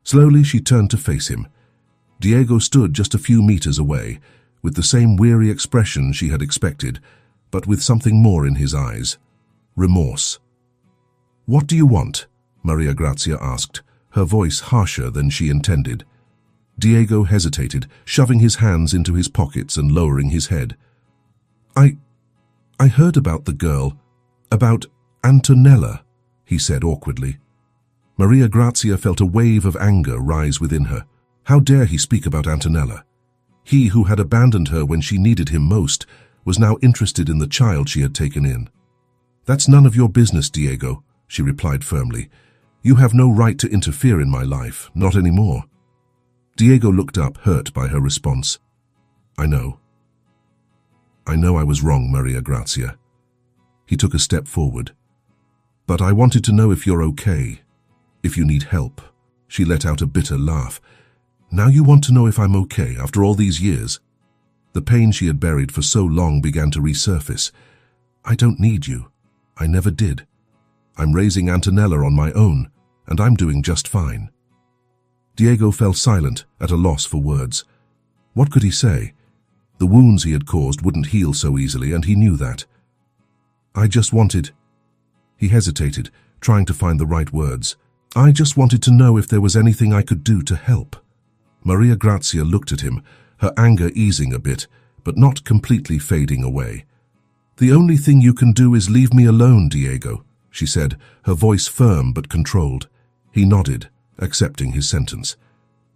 [SPEAKER 3] Slowly she turned to face him. Diego stood just a few meters away, with the same weary expression she had expected, but with something more in his eyes. Remorse. "What do you want?" Maria Grazia asked, her voice harsher than she intended. Diego hesitated, shoving his hands into his pockets and lowering his head. I heard about the girl, about Antonella, he said awkwardly. Maria Grazia felt a wave of anger rise within her. How dare he speak about Antonella? He who had abandoned her when she needed him most was now interested in the child she had taken in. "That's none of your business, Diego," she replied firmly. "You have no right to interfere in my life, not anymore." Diego looked up, hurt by her response. I know I was wrong, Maria Grazia." He took a step forward. "But I wanted to know if you're okay, if you need help." She let out a bitter laugh. "Now you want to know if I'm okay after all these years?" The pain she had buried for so long began to resurface. "I don't need you. I never did. I'm raising Antonella on my own, and I'm doing just fine." Diego fell silent, at a loss for words. What could he say? The wounds he had caused wouldn't heal so easily, and he knew that. "I just wanted—" He hesitated, trying to find the right words. "I just wanted to know if there was anything I could do to help." Maria Grazia looked at him, her anger easing a bit, but not completely fading away. "The only thing you can do is leave me alone, Diego," she said, her voice firm but controlled. He nodded, accepting his sentence.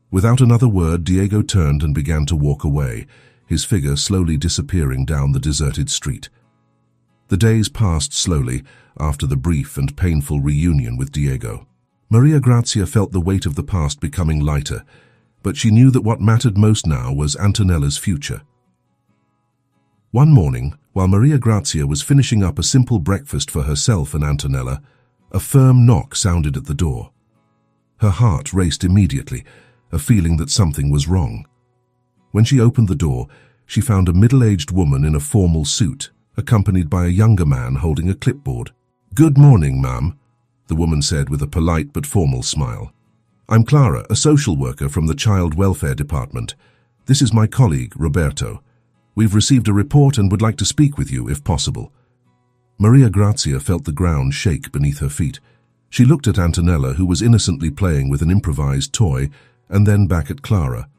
[SPEAKER 3] Without another word, Diego turned and began to walk away, his figure slowly disappearing down the deserted street. The days passed slowly after the brief and painful reunion with Diego. Maria Grazia felt the weight of the past becoming lighter, but she knew that what mattered most now was Antonella's future. One morning, while Maria Grazia was finishing up a simple breakfast for herself and Antonella, a firm knock sounded at the door. Her heart raced immediately, a feeling that something was wrong. When she opened the door, she found a middle-aged woman in a formal suit, accompanied by a younger man holding a clipboard. "Good morning, ma'am," the woman said with a polite but formal smile. "I'm Clara, a social worker from the Child Welfare Department. This is my colleague, Roberto. We've received a report and would like to speak with you, if possible." Maria Grazia felt the ground shake beneath her feet. She looked at Antonella, who was innocently playing with an improvised toy, and then back at Clara.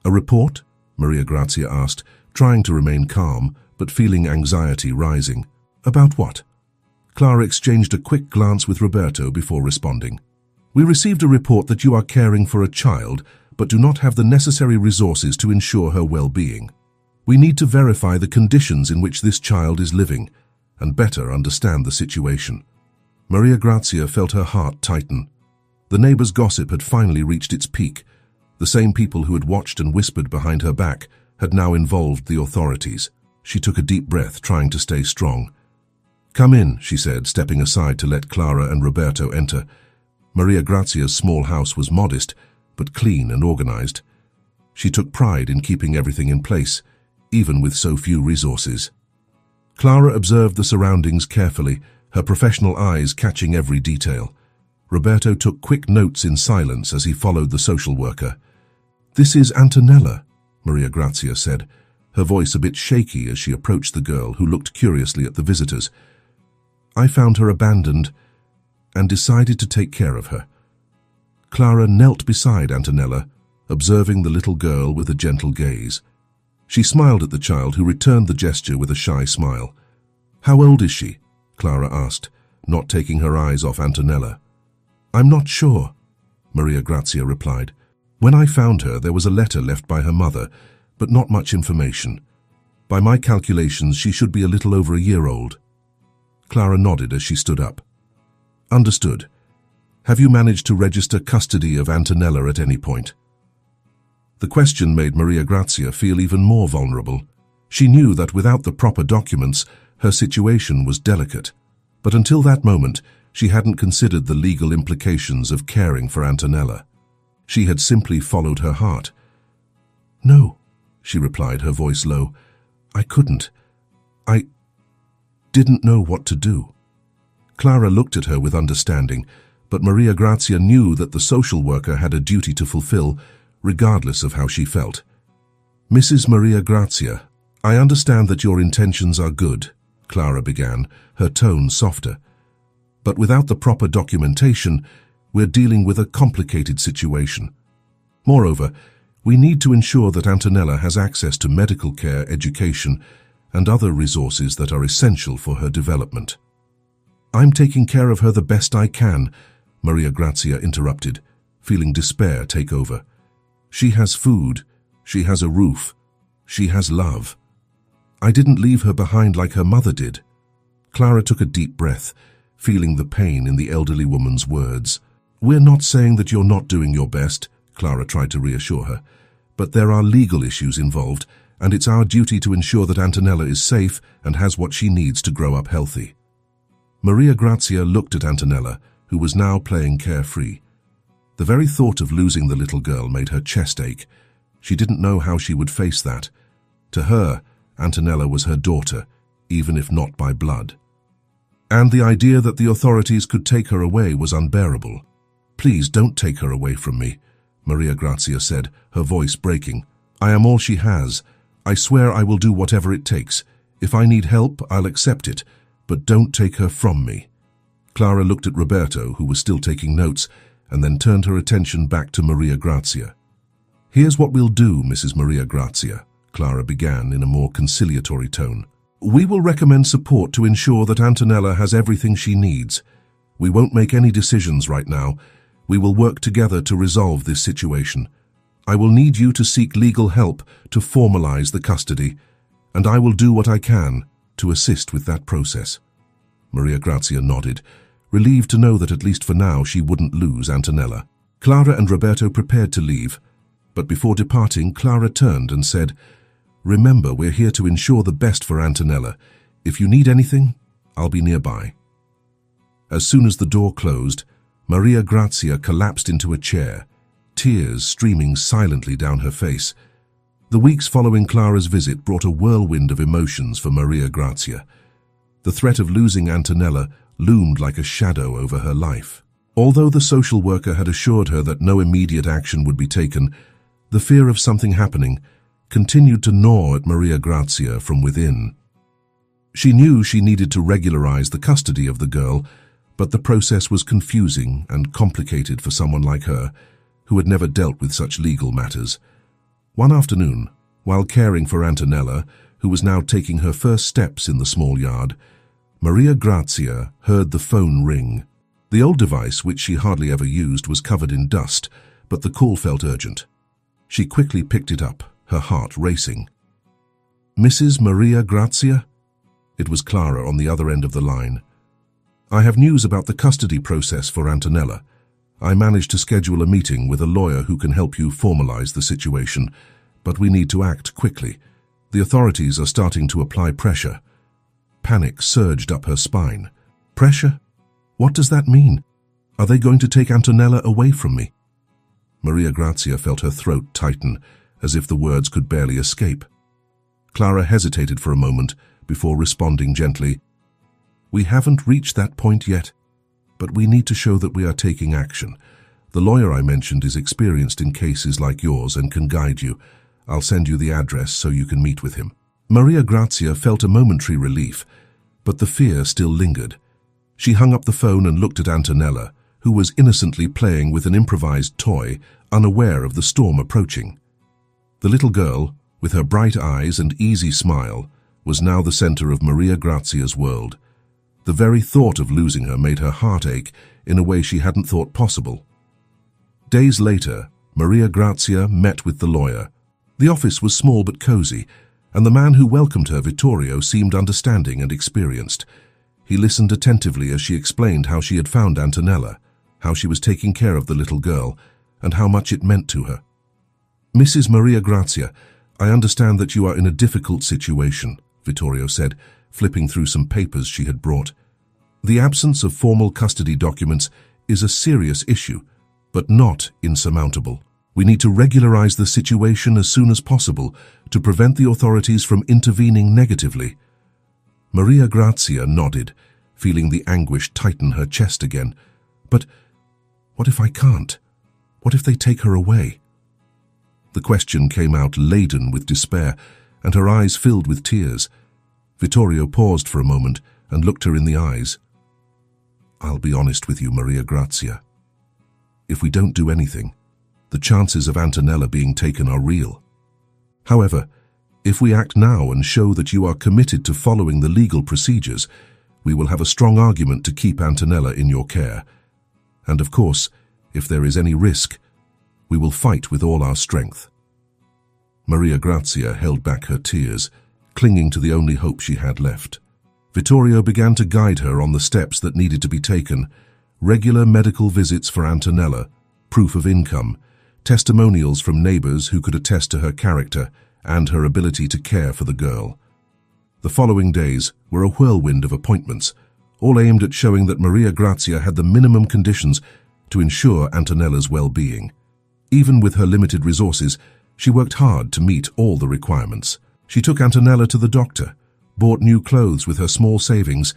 [SPEAKER 3] "A report?" Maria Grazia asked, trying to remain calm, but feeling anxiety rising. "About what?" Clara exchanged a quick glance with Roberto before responding. "We received a report that you are caring for a child, but do not have the necessary resources to ensure her well-being. We need to verify the conditions in which this child is living, and better understand the situation." Maria Grazia felt her heart tighten. The neighbors' gossip had finally reached its peak. The same people who had watched and whispered behind her back had now involved the authorities. She took a deep breath, trying to stay strong. "Come in," she said, stepping aside to let Clara and Roberto enter. Maria Grazia's small house was modest, but clean and organized. She took pride in keeping everything in place, even with so few resources. Clara observed the surroundings carefully, her professional eyes catching every detail. Roberto took quick notes in silence as he followed the social worker. "This is Antonella," Maria Grazia said, her voice a bit shaky as she approached the girl, who looked curiously at the visitors. "I found her abandoned and decided to take care of her." Clara knelt beside Antonella, observing the little girl with a gentle gaze. She smiled at the child, who returned the gesture with a shy smile. "How old is she?" Clara asked, not taking her eyes off Antonella. "I'm not sure," Maria Grazia replied. "When I found her, there was a letter left by her mother, but not much information. By my calculations, she should be a little over a year old." Clara nodded as she stood up. "Understood. Have you managed to register custody of Antonella at any point?" The question made Maria Grazia feel even more vulnerable. She knew that without the proper documents, her situation was delicate. But until that moment, she hadn't considered the legal implications of caring for Antonella. She had simply followed her heart. "No," she replied, her voice low. "I couldn't. I didn't know what to do." Clara looked at her with understanding, but Maria Grazia knew that the social worker had a duty to fulfill, regardless of how she felt. "Mrs. Maria Grazia, I understand that your intentions are good," Clara began, her tone softer. "But without the proper documentation, we're dealing with a complicated situation. Moreover, We need to ensure that Antonella has access to medical care, education, and other resources that are essential for her development. I'm taking care of her the best I can, Maria Grazia interrupted, feeling despair take over. She has food, she has a roof, she has love. I didn't leave her behind like her mother did. Clara took a deep breath, feeling the pain in the elderly woman's words. We're not saying that you're not doing your best, Clara tried to reassure her, but there are legal issues involved, and it's our duty to ensure that Antonella is safe and has what she needs to grow up healthy. Maria Grazia looked at Antonella, who was now playing carefree. The very thought of losing the little girl made her chest ache. She didn't know how she would face that. To her, Antonella was her daughter, even if not by blood. And the idea that the authorities could take her away was unbearable. Please don't take her away from me, Maria Grazia said, her voice breaking. I am all she has. I swear I will do whatever it takes. If I need help, I'll accept it, but don't take her from me. Clara looked at Roberto, who was still taking notes, and then turned her attention back to Maria Grazia. Here's what we'll do, Mrs. Maria Grazia, Clara began in a more conciliatory tone. We will recommend support to ensure that Antonella has everything she needs. We won't make any decisions right now. We will work together to resolve this situation. I will need you to seek legal help to formalize the custody, and I will do what I can to assist with that process. Maria Grazia nodded, relieved to know that at least for now she wouldn't lose Antonella. Clara and Roberto prepared to leave, but before departing, Clara turned and said, Remember, we're here to ensure the best for Antonella. If you need anything, I'll be nearby. As soon as the door closed, Maria Grazia collapsed into a chair, tears streaming silently down her face. The weeks following Clara's visit brought a whirlwind of emotions for Maria Grazia. The threat of losing Antonella loomed like a shadow over her life. Although the social worker had assured her that no immediate action would be taken, the fear of something happening continued to gnaw at Maria Grazia from within. She knew she needed to regularize the custody of the girl, but the process was confusing and complicated for someone like her, who had never dealt with such legal matters. One afternoon, while caring for Antonella, who was now taking her first steps in the small yard, Maria Grazia heard the phone ring. The old device, which she hardly ever used, was covered in dust, but the call felt urgent. She quickly picked it up, her heart racing. Mrs. Maria Grazia? It was Clara on the other end of the line. I have news about the custody process for Antonella. I managed to schedule a meeting with a lawyer who can help you formalize the situation, but we need to act quickly. The authorities are starting to apply pressure. Panic surged up her spine. Pressure? What does that mean? Are they going to take Antonella away from me? Maria Grazia felt her throat tighten, as if the words could barely escape. Clara hesitated for a moment before responding gently. We haven't reached that point yet, but we need to show that we are taking action. The lawyer I mentioned is experienced in cases like yours and can guide you. I'll send you the address so you can meet with him. Maria Grazia felt a momentary relief, but the fear still lingered. She hung up the phone and looked at Antonella, who was innocently playing with an improvised toy, unaware of the storm approaching. The little girl, with her bright eyes and easy smile, was now the center of Maria Grazia's world. The very thought of losing her made her heart ache in a way she hadn't thought possible. Days later, Maria Grazia met with the lawyer. The office was small but cozy, and the man who welcomed her, Vittorio, seemed understanding and experienced. He listened attentively as she explained how she had found Antonella, how she was taking care of the little girl, and how much it meant to her. Mrs. Maria Grazia, I understand that you are in a difficult situation, Vittorio said, flipping through some papers she had brought. The absence of formal custody documents is a serious issue, but not insurmountable. We need to regularize the situation as soon as possible to prevent the authorities from intervening negatively. Maria Grazia nodded, feeling the anguish tighten her chest again. But what if I can't? What if they take her away? The question came out laden with despair, and her eyes filled with tears. Vittorio paused for a moment and looked her in the eyes. I'll be honest with you, Maria Grazia. If we don't do anything, the chances of Antonella being taken are real. However, if we act now and show that you are committed to following the legal procedures, we will have a strong argument to keep Antonella in your care. And of course, if there is any risk, we will fight with all our strength." Maria Grazia held back her tears, clinging to the only hope she had left. Vittorio began to guide her on the steps that needed to be taken: regular medical visits for Antonella, proof of income, testimonials from neighbors who could attest to her character and her ability to care for the girl. The following days were a whirlwind of appointments, all aimed at showing that Maria Grazia had the minimum conditions to ensure Antonella's well-being. Even with her limited resources, she worked hard to meet all the requirements. She took Antonella to the doctor, bought new clothes with her small savings,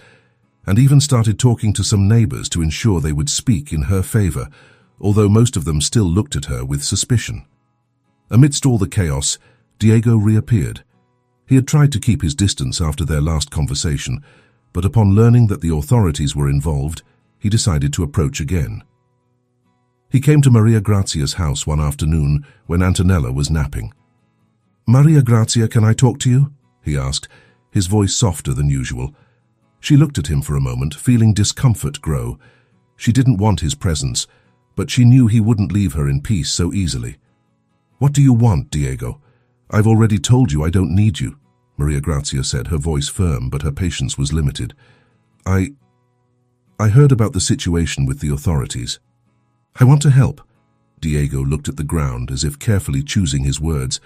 [SPEAKER 3] and even started talking to some neighbors to ensure they would speak in her favor, although most of them still looked at her with suspicion. Amidst all the chaos, Diego reappeared. He had tried to keep his distance after their last conversation, but upon learning that the authorities were involved, he decided to approach again. He came to Maria Grazia's house one afternoon when Antonella was napping. "Maria Grazia, can I talk to you?" he asked, his voice softer than usual. She looked at him for a moment, feeling discomfort grow. She didn't want his presence, but she knew he wouldn't leave her in peace so easily. "What do you want, Diego? I've already told you I don't need you," Maria Grazia said, her voice firm, but her patience was limited. I heard about the situation with the authorities. I want to help." Diego looked at the ground as if carefully choosing his words.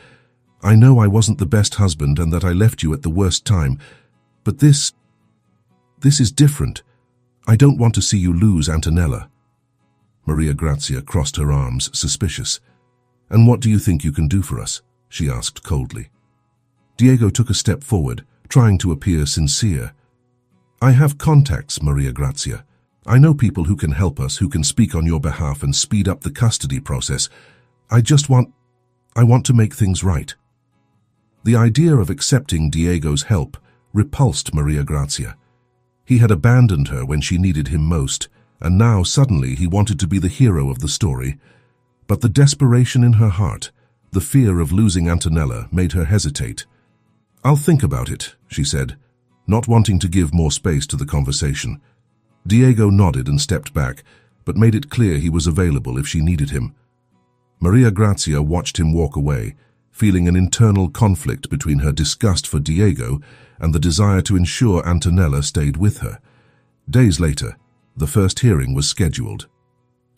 [SPEAKER 3] "I know I wasn't the best husband and that I left you at the worst time, but this is different. I don't want to see you lose Antonella." Maria Grazia crossed her arms, suspicious. "And what do you think you can do for us?" she asked coldly. Diego took a step forward, trying to appear sincere. "I have contacts, Maria Grazia. I know people who can help us, who can speak on your behalf and speed up the custody process. I want to make things right." The idea of accepting Diego's help repulsed Maria Grazia. He had abandoned her when she needed him most, and now suddenly he wanted to be the hero of the story. But the desperation in her heart, the fear of losing Antonella, made her hesitate. "I'll think about it," she said, not wanting to give more space to the conversation. Diego nodded and stepped back, but made it clear he was available if she needed him. Maria Grazia watched him walk away, feeling an internal conflict between her disgust for Diego and the desire to ensure Antonella stayed with her. Days later, the first hearing was scheduled.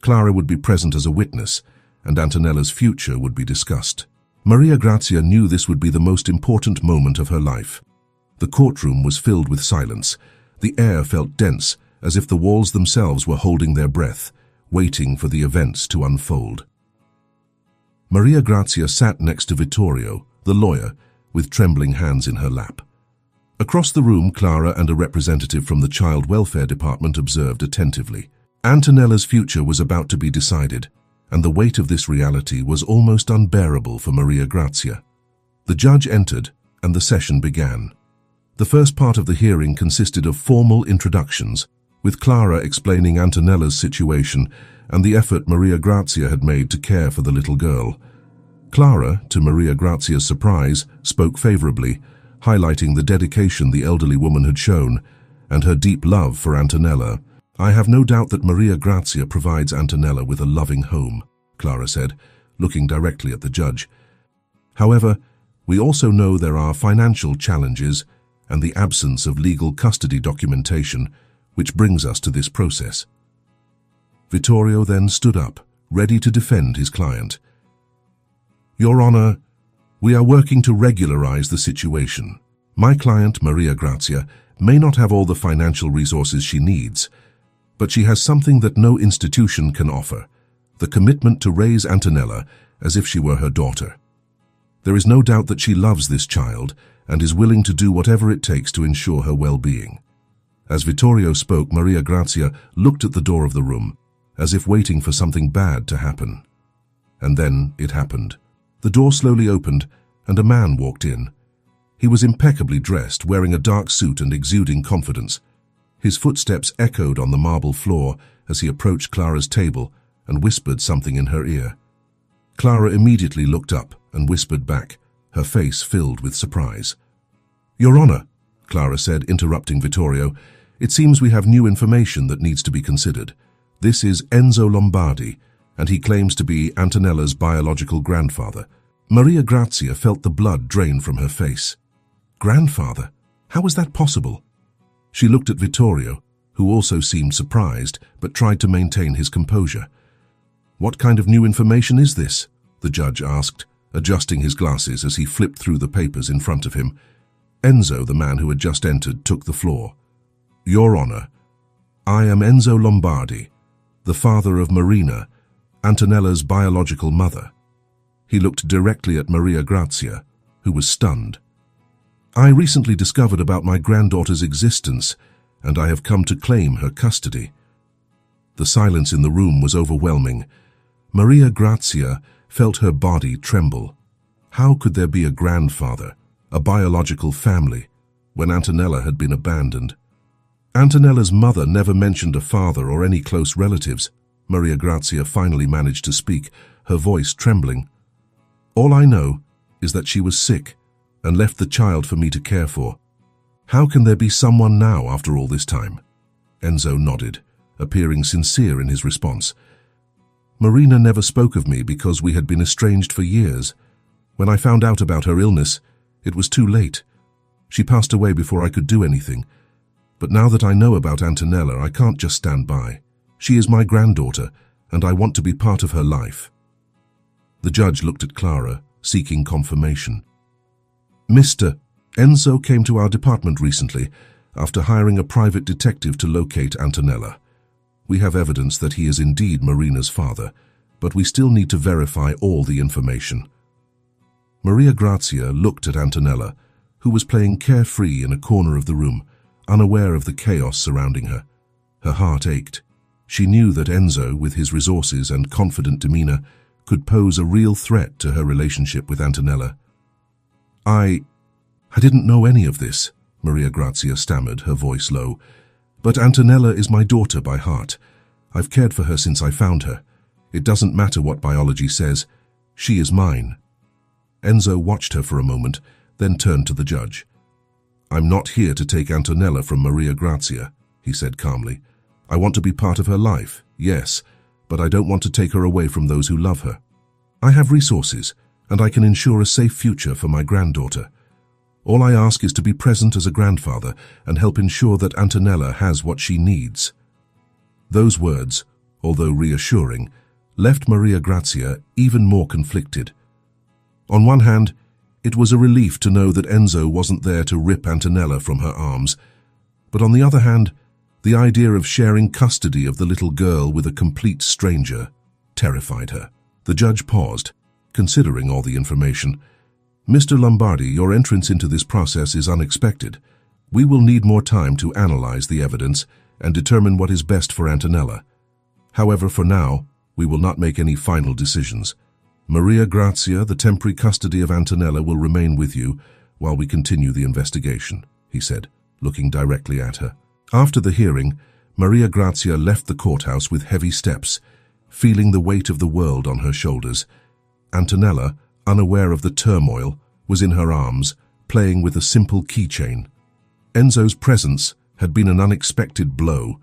[SPEAKER 3] Clara would be present as a witness, and Antonella's future would be discussed. Maria Grazia knew this would be the most important moment of her life. The courtroom was filled with silence. The air felt dense, as if the walls themselves were holding their breath, waiting for the events to unfold. Maria Grazia sat next to Vittorio, the lawyer, with trembling hands in her lap. Across the room, Clara and a representative from the Child Welfare Department observed attentively. Antonella's future was about to be decided, and the weight of this reality was almost unbearable for Maria Grazia. The judge entered, and the session began. The first part of the hearing consisted of formal introductions, with Clara explaining Antonella's situation and the effort Maria Grazia had made to care for the little girl. Clara, to Maria Grazia's surprise, spoke favorably, highlighting the dedication the elderly woman had shown and her deep love for Antonella. "I have no doubt that Maria Grazia provides Antonella with a loving home," Clara said, looking directly at the judge. "However, we also know there are financial challenges and the absence of legal custody documentation, which brings us to this process." Vittorio then stood up, ready to defend his client. "Your Honor, we are working to regularize the situation. My client, Maria Grazia, may not have all the financial resources she needs, but she has something that no institution can offer: the commitment to raise Antonella as if she were her daughter. There is no doubt that she loves this child and is willing to do whatever it takes to ensure her well-being." As Vittorio spoke, Maria Grazia looked at the door of the room, as if waiting for something bad to happen. And then it happened. The door slowly opened, and a man walked in. He was impeccably dressed, wearing a dark suit and exuding confidence. His footsteps echoed on the marble floor as he approached Clara's table and whispered something in her ear. Clara immediately looked up and whispered back, her face filled with surprise. "Your Honor," Clara said, interrupting Vittorio, "it seems we have new information that needs to be considered. This is Enzo Lombardi, and he claims to be Antonella's biological grandfather." Maria Grazia felt the blood drain from her face. Grandfather? How was that possible? She looked at Vittorio, who also seemed surprised, but tried to maintain his composure. "What kind of new information is this?" the judge asked, adjusting his glasses as he flipped through the papers in front of him. Enzo, the man who had just entered, took the floor. "Your Honor, I am Enzo Lombardi, the father of Marina, Antonella's biological mother." He looked directly at Maria Grazia, who was stunned. "I recently discovered about my granddaughter's existence, and I have come to claim her custody." The silence in the room was overwhelming. Maria Grazia felt her body tremble. How could there be a grandfather, a biological family, when Antonella had been abandoned? Antonella's mother never mentioned a father or any close relatives. Maria Grazia finally managed to speak, her voice trembling. "All I know is that she was sick and left the child for me to care for. How can there be someone now after all this time?" Enzo nodded, appearing sincere in his response. "Marina never spoke of me because we had been estranged for years. When I found out about her illness, it was too late. She passed away before I could do anything. But now that I know about Antonella, I can't just stand by. She is my granddaughter, and I want to be part of her life." The judge looked at Clara, seeking confirmation. "Mr. Enzo came to our department recently after hiring a private detective to locate Antonella. We have evidence that he is indeed Marina's father, but we still need to verify all the information." Maria Grazia looked at Antonella, who was playing carefree in a corner of the room, unaware of the chaos surrounding her. Her heart ached. She knew that Enzo, with his resources and confident demeanor, could pose a real threat to her relationship with Antonella. I didn't know any of this," Maria Grazia stammered, her voice low. "But Antonella is my daughter by heart. I've cared for her since I found her. It doesn't matter what biology says. She is mine." Enzo watched her for a moment, then turned to the judge. "I'm not here to take Antonella from Maria Grazia," he said calmly. "I want to be part of her life, yes, but I don't want to take her away from those who love her. I have resources, and I can ensure a safe future for my granddaughter. All I ask is to be present as a grandfather and help ensure that Antonella has what she needs." Those words, although reassuring, left Maria Grazia even more conflicted. On one hand, it was a relief to know that Enzo wasn't there to rip Antonella from her arms, but on the other hand, the idea of sharing custody of the little girl with a complete stranger terrified her. The judge paused, considering all the information. "Mr. Lombardi, your entrance into this process is unexpected. We will need more time to analyze the evidence and determine what is best for Antonella. However, for now, we will not make any final decisions. Maria Grazia, the temporary custody of Antonella will remain with you while we continue the investigation," he said, looking directly at her. After the hearing, Maria Grazia left the courthouse with heavy steps, feeling the weight of the world on her shoulders. Antonella, unaware of the turmoil, was in her arms, playing with a simple keychain. Enzo's presence had been an unexpected blow,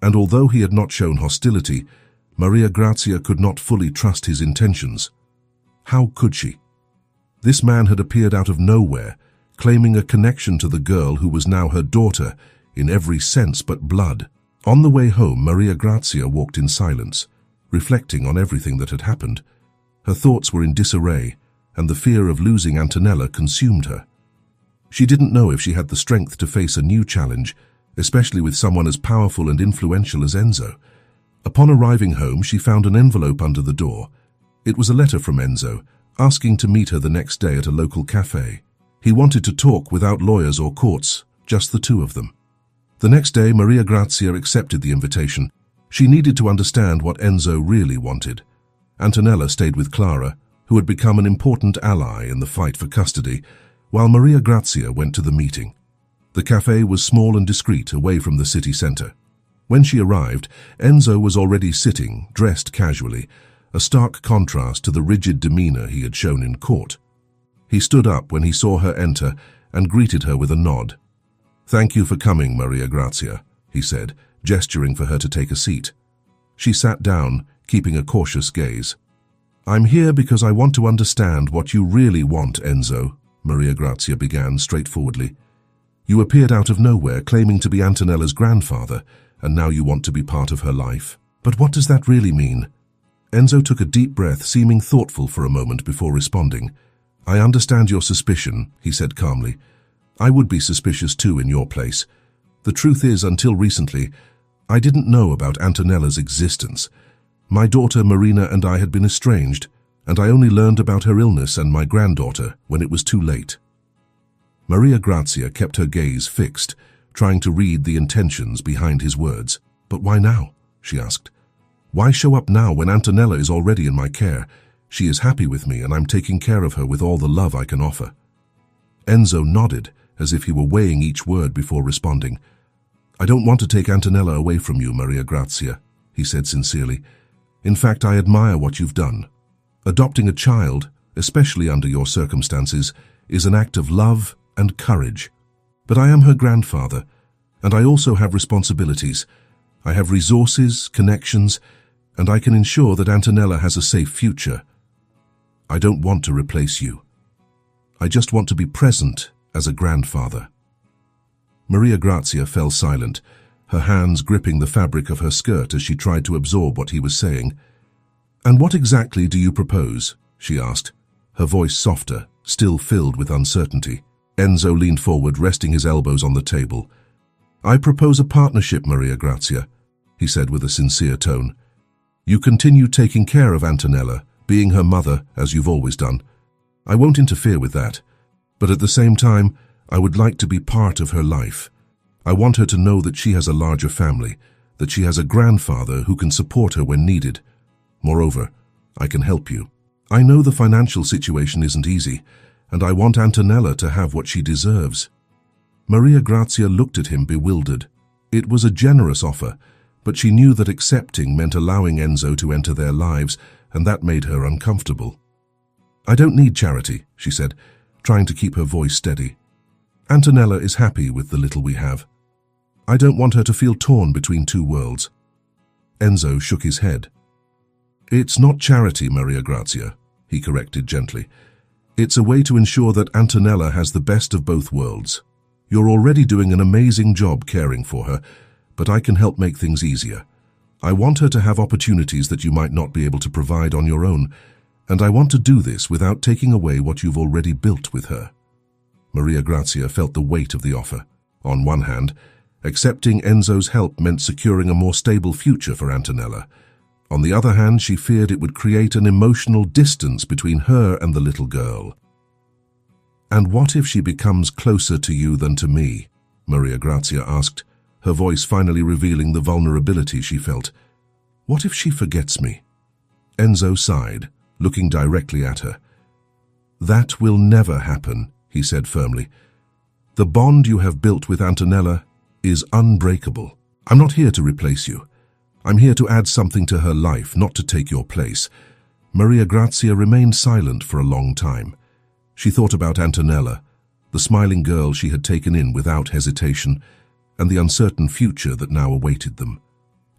[SPEAKER 3] and although he had not shown hostility, Maria Grazia could not fully trust his intentions. How could she? This man had appeared out of nowhere, claiming a connection to the girl who was now her daughter, in every sense but blood. On the way home, Maria Grazia walked in silence, reflecting on everything that had happened. Her thoughts were in disarray, and the fear of losing Antonella consumed her. She didn't know if she had the strength to face a new challenge, especially with someone as powerful and influential as Enzo. Upon arriving home, she found an envelope under the door. It was a letter from Enzo, asking to meet her the next day at a local cafe. He wanted to talk without lawyers or courts, just the two of them. The next day, Maria Grazia accepted the invitation. She needed to understand what Enzo really wanted. Antonella stayed with Clara, who had become an important ally in the fight for custody, while Maria Grazia went to the meeting. The cafe was small and discreet, away from the city center. When she arrived, Enzo was already sitting, dressed casually, a stark contrast to the rigid demeanor he had shown in court. He stood up when he saw her enter and greeted her with a nod. "Thank you for coming, Maria Grazia," he said, gesturing for her to take a seat. She sat down, keeping a cautious gaze. "I'm here because I want to understand what you really want, Enzo," Maria Grazia began straightforwardly. "You appeared out of nowhere, claiming to be Antonella's grandfather, and now you want to be part of her life. But what does that really mean?" Enzo took a deep breath, seeming thoughtful for a moment before responding. "I understand your suspicion," he said calmly. "I would be suspicious too in your place. The truth is, until recently, I didn't know about Antonella's existence. My daughter Marina and I had been estranged, and I only learned about her illness and my granddaughter when it was too late." Maria Grazia kept her gaze fixed, trying to read the intentions behind his words. "But why now?" she asked. "Why show up now when Antonella is already in my care? She is happy with me and I'm taking care of her with all the love I can offer." Enzo nodded, as if he were weighing each word before responding. "I don't want to take Antonella away from you, Maria Grazia," he said sincerely. "In fact, I admire what you've done. Adopting a child, especially under your circumstances, is an act of love and courage. But I am her grandfather, and I also have responsibilities. I have resources, connections, and I can ensure that Antonella has a safe future. I don't want to replace you. I just want to be present as a grandfather." Maria Grazia fell silent, her hands gripping the fabric of her skirt as she tried to absorb what he was saying. "And what exactly do you propose?" she asked, her voice softer, still filled with uncertainty. Enzo leaned forward, resting his elbows on the table. "I propose a partnership, Maria Grazia," he said with a sincere tone. "You continue taking care of Antonella, being her mother, as you've always done. I won't interfere with that, but at the same time, I would like to be part of her life. I want her to know that she has a larger family, that she has a grandfather who can support her when needed. Moreover, I can help you. I know the financial situation isn't easy, and I want Antonella to have what she deserves." Maria Grazia looked at him bewildered. It was a generous offer, but she knew that accepting meant allowing Enzo to enter their lives, and that made her uncomfortable. "I don't need charity," she said, trying to keep her voice steady. "Antonella is happy with the little we have. I don't want her to feel torn between two worlds." Enzo shook his head. "It's not charity, Maria Grazia," he corrected gently. "It's a way to ensure that Antonella has the best of both worlds. You're already doing an amazing job caring for her, but I can help make things easier. I want her to have opportunities that you might not be able to provide on your own, and I want to do this without taking away what you've already built with her." Maria Grazia felt the weight of the offer. On one hand, accepting Enzo's help meant securing a more stable future for Antonella. On the other hand, she feared it would create an emotional distance between her and the little girl. "And what if she becomes closer to you than to me?" Maria Grazia asked, her voice finally revealing the vulnerability she felt. "What if she forgets me?" Enzo sighed, looking directly at her. "That will never happen," he said firmly. "The bond you have built with Antonella is unbreakable. I'm not here to replace you. I'm here to add something to her life, not to take your place." Maria Grazia remained silent for a long time. She thought about Antonella, the smiling girl she had taken in without hesitation, and the uncertain future that now awaited them.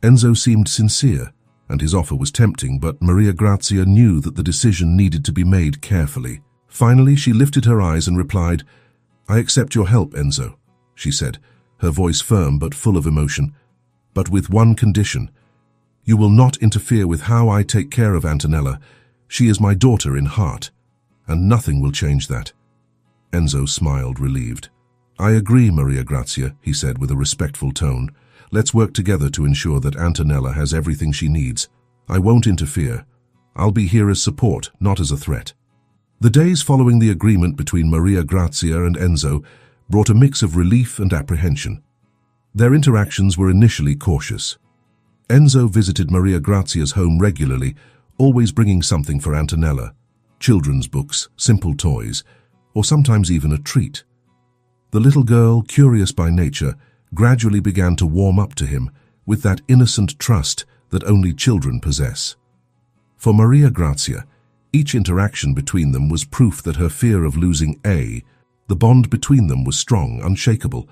[SPEAKER 3] Enzo seemed sincere, and his offer was tempting, but Maria Grazia knew that the decision needed to be made carefully. Finally, she lifted her eyes and replied, "I accept your help, Enzo," she said, her voice firm but full of emotion. "But with one condition. You will not interfere with how I take care of Antonella. She is my daughter in heart, and nothing will change that." Enzo smiled, relieved. "I agree, Maria Grazia," he said with a respectful tone. "Let's work together to ensure that Antonella has everything she needs. I won't interfere. I'll be here as support, not as a threat." The days following the agreement between Maria Grazia and Enzo brought a mix of relief and apprehension. Their interactions were initially cautious. Enzo visited Maria Grazia's home regularly, always bringing something for Antonella: children's books, simple toys, or sometimes even a treat. The little girl, curious by nature, gradually began to warm up to him with that innocent trust that only children possess. For Maria Grazia, each interaction between them was proof that her fear of losing the bond between them was strong, unshakable,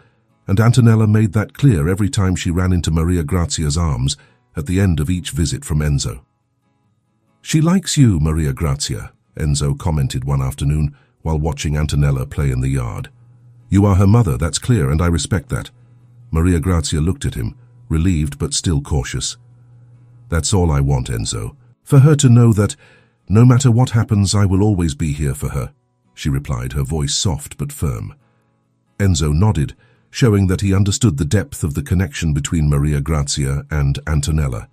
[SPEAKER 3] and Antonella made that clear every time she ran into Maria Grazia's arms at the end of each visit from Enzo. "She likes you, Maria Grazia," Enzo commented one afternoon while watching Antonella play in the yard. "You are her mother, that's clear, and I respect that." Maria Grazia looked at him, relieved but still cautious. "That's all I want, Enzo. For her to know that, no matter what happens, I will always be here for her," she replied, her voice soft but firm. Enzo nodded, showing that he understood the depth of the connection between Maria Grazia and Antonella.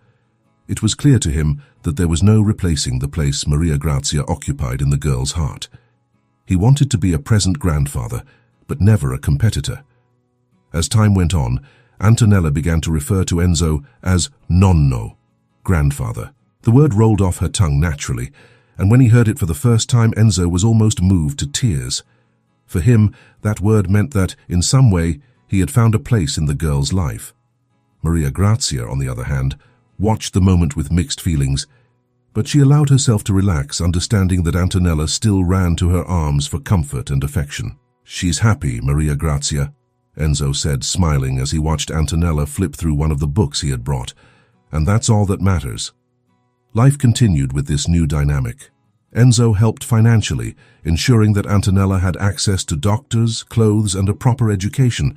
[SPEAKER 3] It was clear to him that there was no replacing the place Maria Grazia occupied in the girl's heart. He wanted to be a present grandfather, but never a competitor. As time went on, Antonella began to refer to Enzo as nonno, grandfather. The word rolled off her tongue naturally, and when he heard it for the first time, Enzo was almost moved to tears. For him, that word meant that, in some way, he had found a place in the girl's life. Maria Grazia, on the other hand, watched the moment with mixed feelings, but she allowed herself to relax, understanding that Antonella still ran to her arms for comfort and affection. "She's happy, Maria Grazia," Enzo said, smiling as he watched Antonella flip through one of the books he had brought, "and that's all that matters." Life continued with this new dynamic. Enzo helped financially, ensuring that Antonella had access to doctors, clothes, and a proper education.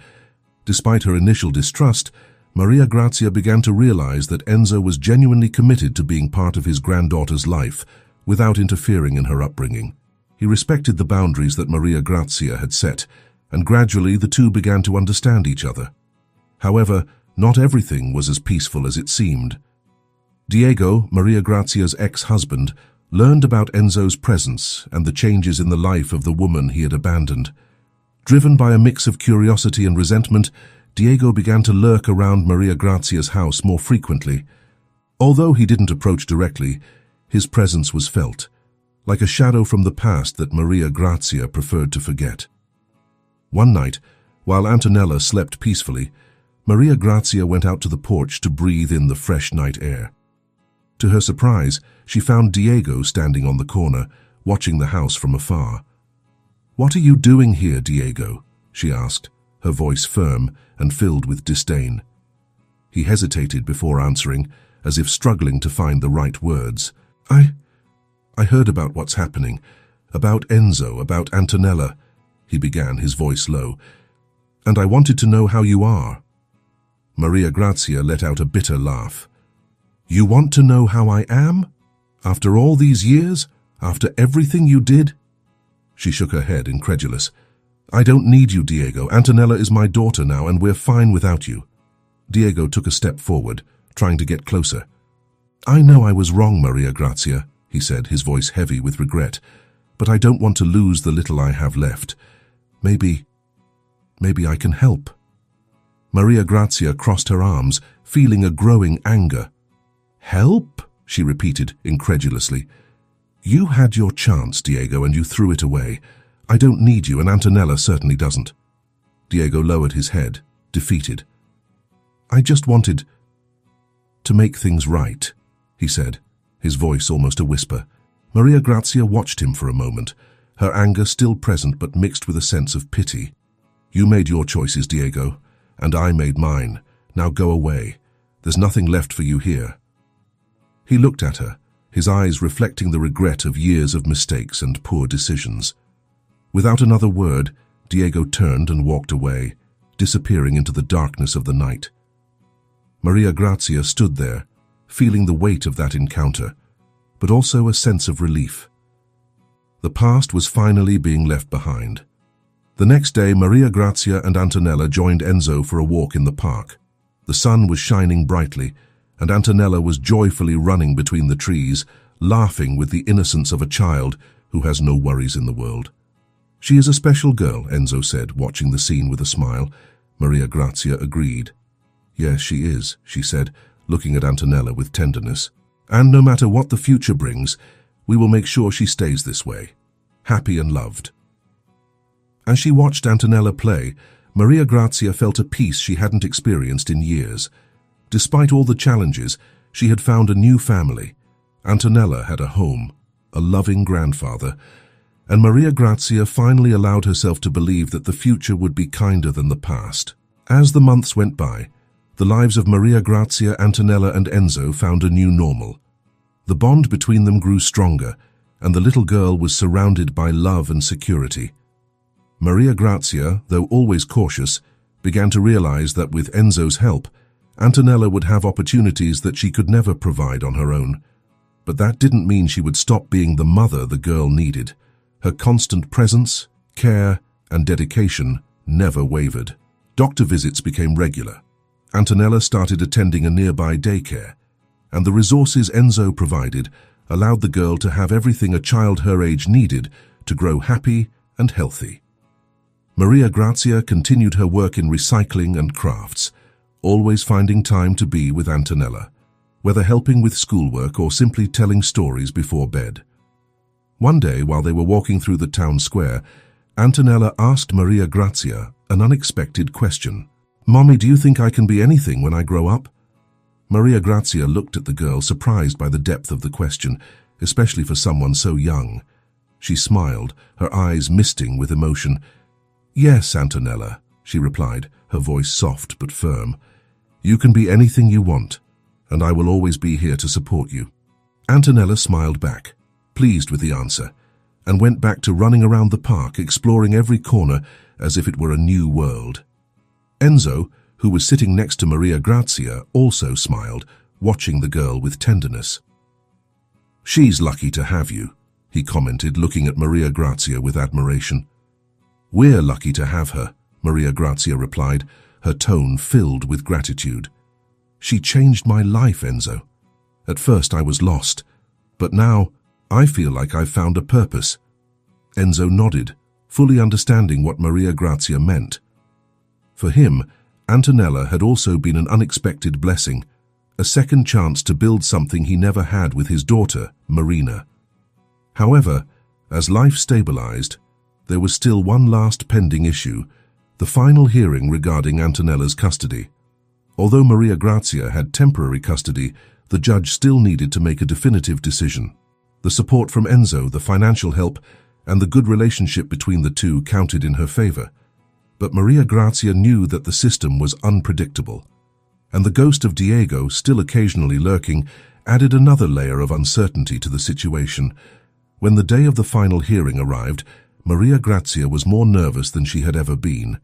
[SPEAKER 3] Despite her initial distrust, Maria Grazia began to realize that Enzo was genuinely committed to being part of his granddaughter's life, without interfering in her upbringing. He respected the boundaries that Maria Grazia had set, and gradually the two began to understand each other. However, not everything was as peaceful as it seemed. Diego, Maria Grazia's ex-husband, learned about Enzo's presence and the changes in the life of the woman he had abandoned. Driven by a mix of curiosity and resentment, Diego began to lurk around Maria Grazia's house more frequently. Although he didn't approach directly, his presence was felt, like a shadow from the past that Maria Grazia preferred to forget. One night, while Antonella slept peacefully, Maria Grazia went out to the porch to breathe in the fresh night air. To her surprise, she found Diego standing on the corner, watching the house from afar. "What are you doing here, Diego?" she asked, her voice firm and filled with disdain. He hesitated before answering, as if struggling to find the right words. I heard about what's happening, about Enzo, about Antonella," he began, his voice low, "and I wanted to know how you are." Maria Grazia let out a bitter laugh. "You want to know how I am? After all these years? After everything you did?" She shook her head, incredulous. "I don't need you, Diego. Antonella is my daughter now, and we're fine without you." Diego took a step forward, trying to get closer. "I know I was wrong, Maria Grazia," he said, his voice heavy with regret, "but I don't want to lose the little I have left. Maybe I can help." Maria Grazia crossed her arms, feeling a growing anger. "Help?" she repeated incredulously. "You had your chance, Diego, and you threw it away. I don't need you, and Antonella certainly doesn't." Diego lowered his head, defeated. "I just wanted to make things right," he said, his voice almost a whisper. Maria Grazia watched him for a moment, her anger still present but mixed with a sense of pity. "You made your choices, Diego, and I made mine. Now go away. There's nothing left for you here." He looked at her, his eyes reflecting the regret of years of mistakes and poor decisions. Without another word, Diego turned and walked away, disappearing into the darkness of the night. Maria Grazia stood there, feeling the weight of that encounter, but also a sense of relief. The past was finally being left behind. The next day, Maria Grazia and Antonella joined Enzo for a walk in the park. The sun was shining brightly, and Antonella was joyfully running between the trees, laughing with the innocence of a child who has no worries in the world. "She is a special girl," Enzo said, watching the scene with a smile. Maria Grazia agreed. "Yes, she is," she said, looking at Antonella with tenderness. "And no matter what the future brings, we will make sure she stays this way, happy and loved." As she watched Antonella play, Maria Grazia felt a peace she hadn't experienced in years. Despite all the challenges, she had found a new family. Antonella had a home, a loving grandfather, and Maria Grazia finally allowed herself to believe that the future would be kinder than the past. As the months went by, the lives of Maria Grazia, Antonella, and Enzo found a new normal. The bond between them grew stronger, and the little girl was surrounded by love and security. Maria Grazia, though always cautious, began to realize that with Enzo's help, Antonella would have opportunities that she could never provide on her own. But that didn't mean she would stop being the mother the girl needed. Her constant presence, care, and dedication never wavered. Doctor visits became regular. Antonella started attending a nearby daycare, and the resources Enzo provided allowed the girl to have everything a child her age needed to grow happy and healthy. Maria Grazia continued her work in recycling and crafts, always finding time to be with Antonella, whether helping with schoolwork or simply telling stories before bed. One day, while they were walking through the town square, Antonella asked Maria Grazia an unexpected question. "Mommy, do you think I can be anything when I grow up?" Maria Grazia looked at the girl, surprised by the depth of the question, especially for someone so young. She smiled, her eyes misting with emotion. "Yes, Antonella," she replied, her voice soft but firm. "You can be anything you want, and I will always be here to support you." Antonella smiled back, pleased with the answer, and went back to running around the park, exploring every corner as if it were a new world. Enzo, who was sitting next to Maria Grazia, also smiled, watching the girl with tenderness. "She's lucky to have you," he commented, looking at Maria Grazia with admiration. "We're lucky to have her," Maria Grazia replied, her tone filled with gratitude. "She changed my life, Enzo. At first I was lost, but now I feel like I've found a purpose." Enzo nodded, fully understanding what Maria Grazia meant. For him, Antonella had also been an unexpected blessing, a second chance to build something he never had with his daughter, Marina. However, as life stabilized, there was still one last pending issue, the final hearing regarding Antonella's custody. Although Maria Grazia had temporary custody, the judge still needed to make a definitive decision. The support from Enzo, the financial help, and the good relationship between the two counted in her favor. But Maria Grazia knew that the system was unpredictable, and the ghost of Diego, still occasionally lurking, added another layer of uncertainty to the situation. When the day of the final hearing arrived, Maria Grazia was more nervous than she had ever been.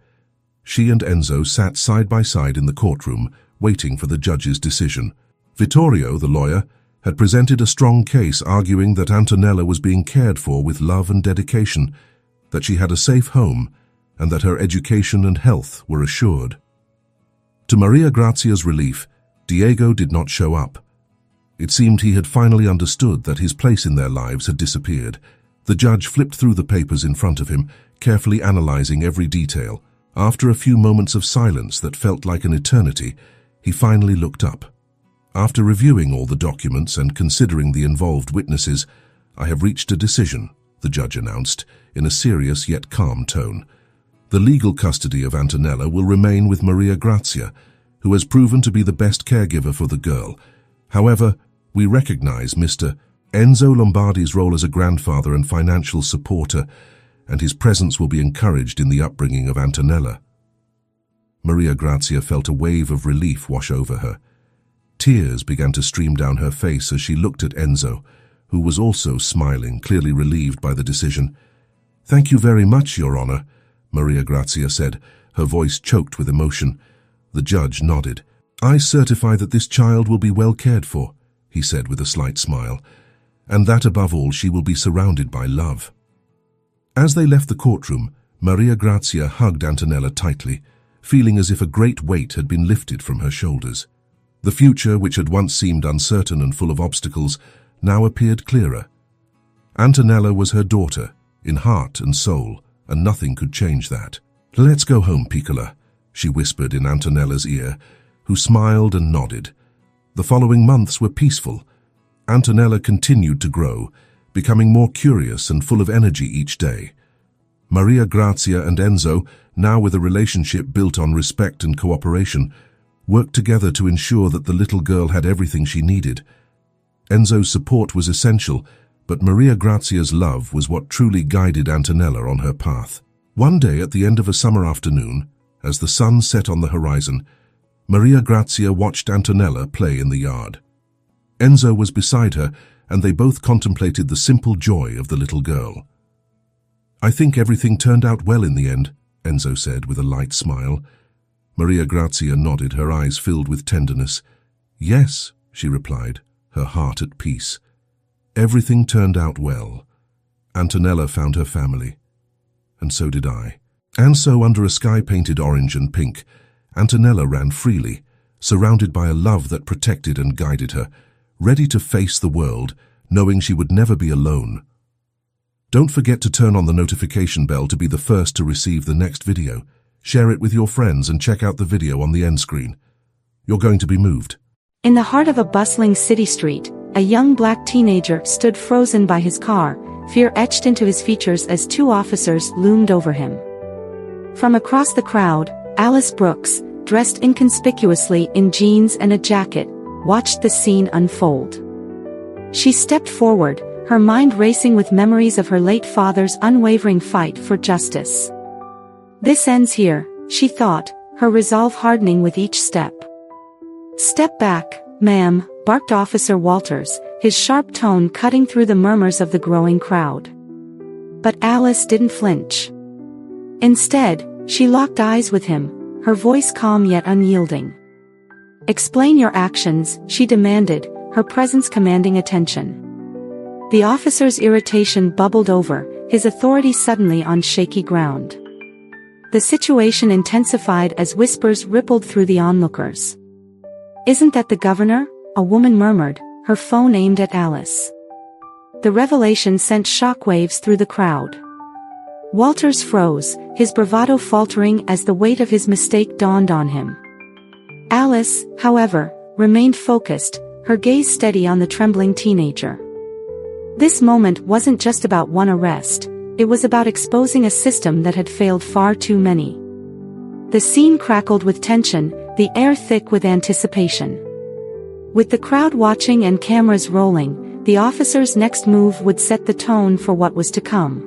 [SPEAKER 3] She and Enzo sat side by side in the courtroom, waiting for the judge's decision. Vittorio, the lawyer, had presented a strong case arguing that Antonella was being cared for with love and dedication, that she had a safe home, and that her education and health were assured. To Maria Grazia's relief, Diego did not show up. It seemed he had finally understood that his place in their lives had disappeared. The judge flipped through the papers in front of him, carefully analyzing every detail. After a few moments of silence that felt like an eternity, he finally looked up. "After reviewing all the documents and considering the involved witnesses, I have reached a decision," the judge announced, in a serious yet calm tone. "The legal custody of Antonella will remain with Maria Grazia, who has proven to be the best caregiver for the girl. However, we recognize Mr. Enzo Lombardi's role as a grandfather and financial supporter, and his presence will be encouraged in the upbringing of Antonella." Maria Grazia felt a wave of relief wash over her. Tears began to stream down her face as she looked at Enzo, who was also smiling, clearly relieved by the decision. "Thank you very much, Your Honor," Maria Grazia said, her voice choked with emotion. The judge nodded. "I certify that this child will be well cared for," he said with a slight smile, "and that above all she will be surrounded by love." As they left the courtroom, Maria Grazia hugged Antonella tightly, feeling as if a great weight had been lifted from her shoulders. The future, which had once seemed uncertain and full of obstacles, now appeared clearer. Antonella was her daughter, in heart and soul, and nothing could change that. "Let's go home, Piccola," she whispered in Antonella's ear, who smiled and nodded. The following months were peaceful. Antonella continued to grow, becoming more curious and full of energy each day. Maria Grazia and Enzo, now with a relationship built on respect and cooperation, worked together to ensure that the little girl had everything she needed. Enzo's support was essential, but Maria Grazia's love was what truly guided Antonella on her path. One day at the end of a summer afternoon, as the sun set on the horizon, Maria Grazia watched Antonella play in the yard. Enzo was beside her, and they both contemplated the simple joy of the little girl. "I think everything turned out well in the end," Enzo said with a light smile. Maria Grazia nodded, her eyes filled with tenderness. "Yes," she replied, her heart at peace. "Everything turned out well. Antonella found her family. And so did I." And so, under a sky painted orange and pink, Antonella ran freely, surrounded by a love that protected and guided her, ready to face the world, knowing she would never be alone. Don't forget to turn on the notification bell to be the first to receive the next video. Share it with your friends and check out the video on the end screen. You're going to be moved.
[SPEAKER 4] In the heart of a bustling city street, a young black teenager stood frozen by his car, fear etched into his features as two officers loomed over him. From across the crowd, Alice Brooks, dressed inconspicuously in jeans and a jacket, watched the scene unfold. She stepped forward, her mind racing with memories of her late father's unwavering fight for justice. "This ends here," she thought, her resolve hardening with each step. "Step back, ma'am," barked Officer Walters, his sharp tone cutting through the murmurs of the growing crowd. But Alice didn't flinch. Instead, she locked eyes with him, her voice calm yet unyielding. "Explain your actions," she demanded, her presence commanding attention. The officer's irritation bubbled over, his authority suddenly on shaky ground. The situation intensified as whispers rippled through the onlookers. "Isn't that the governor?" a woman murmured, her phone aimed at Alice. The revelation sent shockwaves through the crowd. Walters froze, his bravado faltering as the weight of his mistake dawned on him. Alice, however, remained focused, her gaze steady on the trembling teenager. This moment wasn't just about one arrest, it was about exposing a system that had failed far too many. The scene crackled with tension, the air thick with anticipation. With the crowd watching and cameras rolling, the officer's next move would set the tone for what was to come.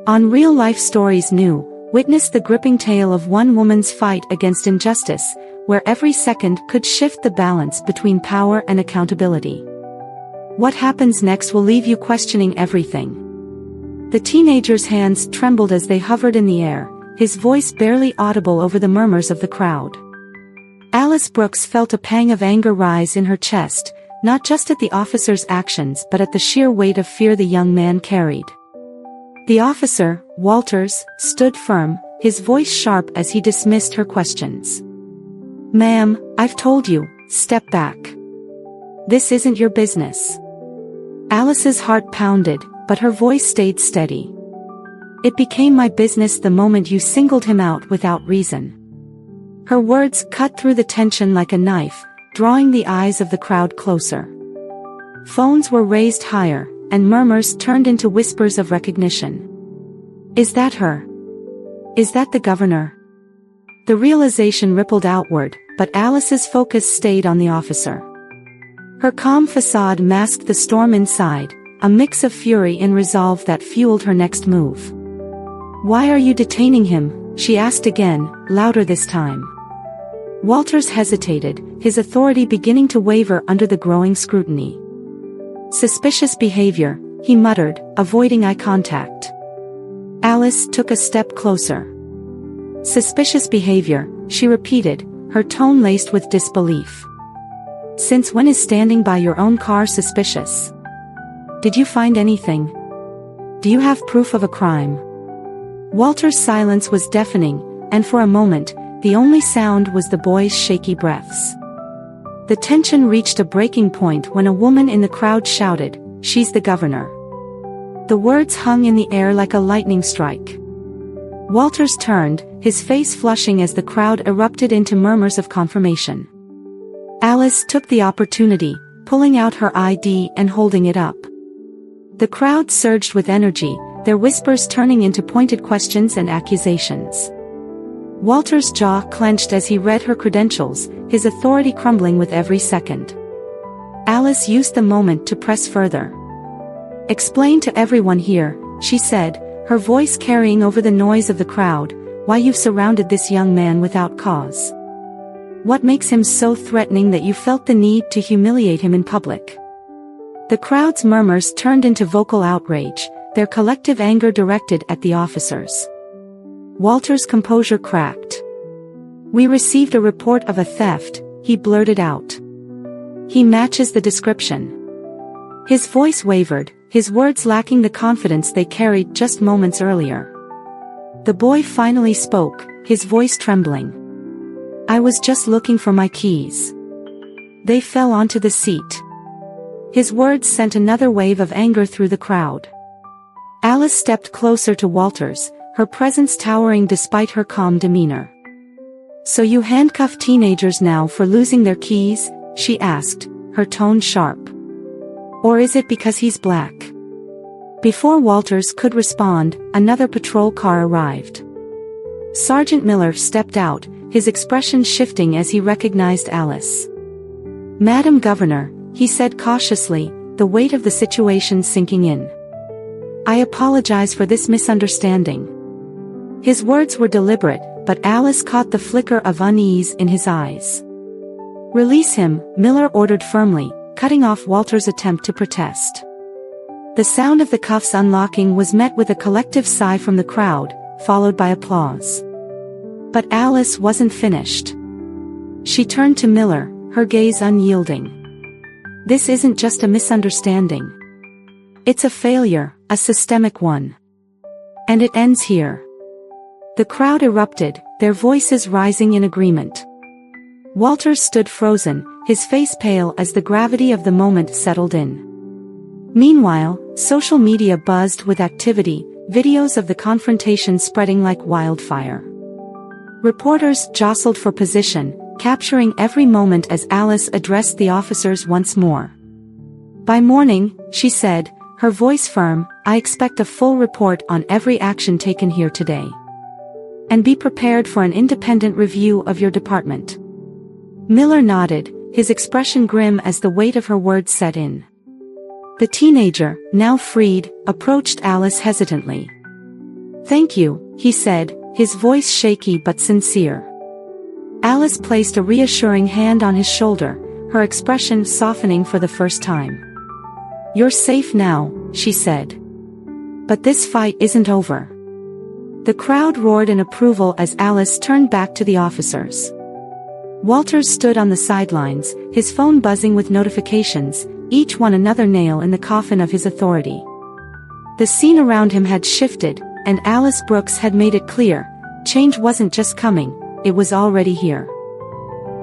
[SPEAKER 4] On Real-Life Stories New, witness the gripping tale of one woman's fight against injustice, where every second could shift the balance between power and accountability. What happens next will leave you questioning everything. The teenager's hands trembled as they hovered in the air, his voice barely audible over the murmurs of the crowd. Alice Brooks felt a pang of anger rise in her chest, not just at the officer's actions but at the sheer weight of fear the young man carried. The officer, Walters, stood firm, his voice sharp as he dismissed her questions. "Ma'am, I've told you, step back. This isn't your business." Alice's heart pounded, but her voice stayed steady. "It became my business the moment you singled him out without reason." Her words cut through the tension like a knife, drawing the eyes of the crowd closer. Phones were raised higher, and murmurs turned into whispers of recognition. "Is that her? Is that the governor?" The realization rippled outward, but Alice's focus stayed on the officer. Her calm facade masked the storm inside, a mix of fury and resolve that fueled her next move. "Why are you detaining him?" she asked again, louder this time. Walters hesitated, his authority beginning to waver under the growing scrutiny. "Suspicious behavior," he muttered, avoiding eye contact. Alice took a step closer. "Suspicious behavior," she repeated, her tone laced with disbelief. "Since when is standing by your own car suspicious? Did you find anything? Do you have proof of a crime?" Walter's silence was deafening, and for a moment, the only sound was the boy's shaky breaths. The tension reached a breaking point when a woman in the crowd shouted, "She's the governor." The words hung in the air like a lightning strike. Walters turned, his face flushing as the crowd erupted into murmurs of confirmation. Alice took the opportunity, pulling out her ID and holding it up. The crowd surged with energy, their whispers turning into pointed questions and accusations. Walter's jaw clenched as he read her credentials, his authority crumbling with every second. Alice used the moment to press further. "Explain to everyone here," she said, her voice carrying over the noise of the crowd, "why you've surrounded this young man without cause. What makes him so threatening that you felt the need to humiliate him in public?" The crowd's murmurs turned into vocal outrage, their collective anger directed at the officers. Walter's composure cracked. "We received a report of a theft," he blurted out. "He matches the description." His voice wavered, his words lacking the confidence they carried just moments earlier. The boy finally spoke, his voice trembling. "I was just looking for my keys. They fell onto the seat." His words sent another wave of anger through the crowd. Alice stepped closer to Walters, her presence towering despite her calm demeanor. "So you handcuff teenagers now for losing their keys?" she asked, her tone sharp. "Or is it because he's black?" Before Walters could respond, another patrol car arrived. Sergeant Miller stepped out, his expression shifting as he recognized Alice. "Madam Governor," he said cautiously, the weight of the situation sinking in. "I apologize for this misunderstanding." His words were deliberate, but Alice caught the flicker of unease in his eyes. "Release him," Miller ordered firmly, cutting off Walter's attempt to protest. The sound of the cuffs unlocking was met with a collective sigh from the crowd, followed by applause. But Alice wasn't finished. She turned to Miller, her gaze unyielding. "This isn't just a misunderstanding. It's a failure, a systemic one. And it ends here." The crowd erupted, their voices rising in agreement. Walter stood frozen, his face pale as the gravity of the moment settled in. Meanwhile, social media buzzed with activity, videos of the confrontation spreading like wildfire. Reporters jostled for position, capturing every moment as Alice addressed the officers once more. "By morning," she said, her voice firm, "I expect a full report on every action taken here today. And be prepared for an independent review of your department." Miller nodded, his expression grim as the weight of her words set in. The teenager, now freed, approached Alice hesitantly. "Thank you," he said, his voice shaky but sincere. Alice placed a reassuring hand on his shoulder, her expression softening for the first time. "You're safe now," she said. "But this fight isn't over." The crowd roared in approval as Alice turned back to the officers. Walters stood on the sidelines, his phone buzzing with notifications, each one another nail in the coffin of his authority. The scene around him had shifted, and Alice Brooks had made it clear, change wasn't just coming, it was already here.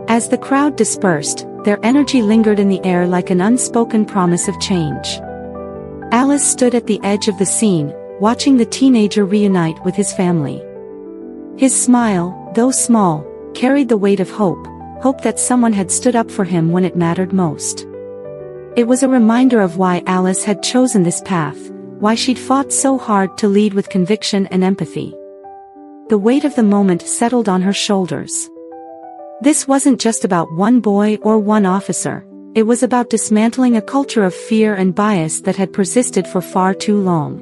[SPEAKER 4] As the crowd dispersed, their energy lingered in the air like an unspoken promise of change. Alice stood at the edge of the scene, watching the teenager reunite with his family. His smile, though small, carried the weight of hope that someone had stood up for him when it mattered most. It was a reminder of why Alice had chosen this path, why she'd fought so hard to lead with conviction and empathy. The weight of the moment settled on her shoulders. This wasn't just about one boy or one officer, it was about dismantling a culture of fear and bias that had persisted for far too long.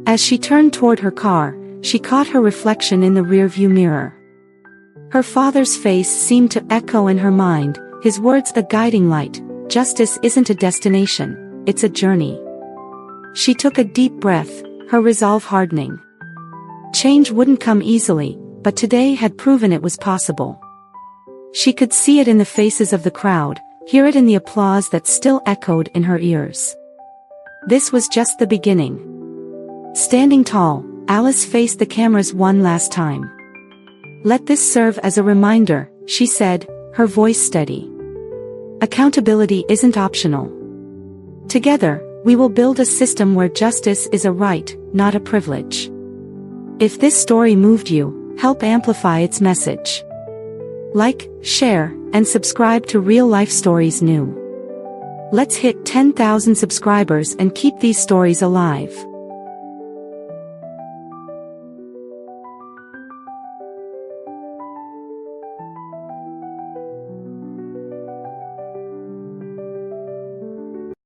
[SPEAKER 4] As she turned toward her car, she caught her reflection in the rearview mirror. Her father's face seemed to echo in her mind, his words a guiding light, "Justice isn't a destination, it's a journey." She took a deep breath, her resolve hardening. Change wouldn't come easily, but today had proven it was possible. She could see it in the faces of the crowd, hear it in the applause that still echoed in her ears. This was just the beginning. Standing tall, Alice faced the cameras one last time. "Let this serve as a reminder," she said, her voice steady. "Accountability isn't optional. Together, we will build a system where justice is a right, not a privilege." If this story moved you, help amplify its message. Like, share, and subscribe to Real Life Stories New. Let's hit 10,000 subscribers and keep these stories alive.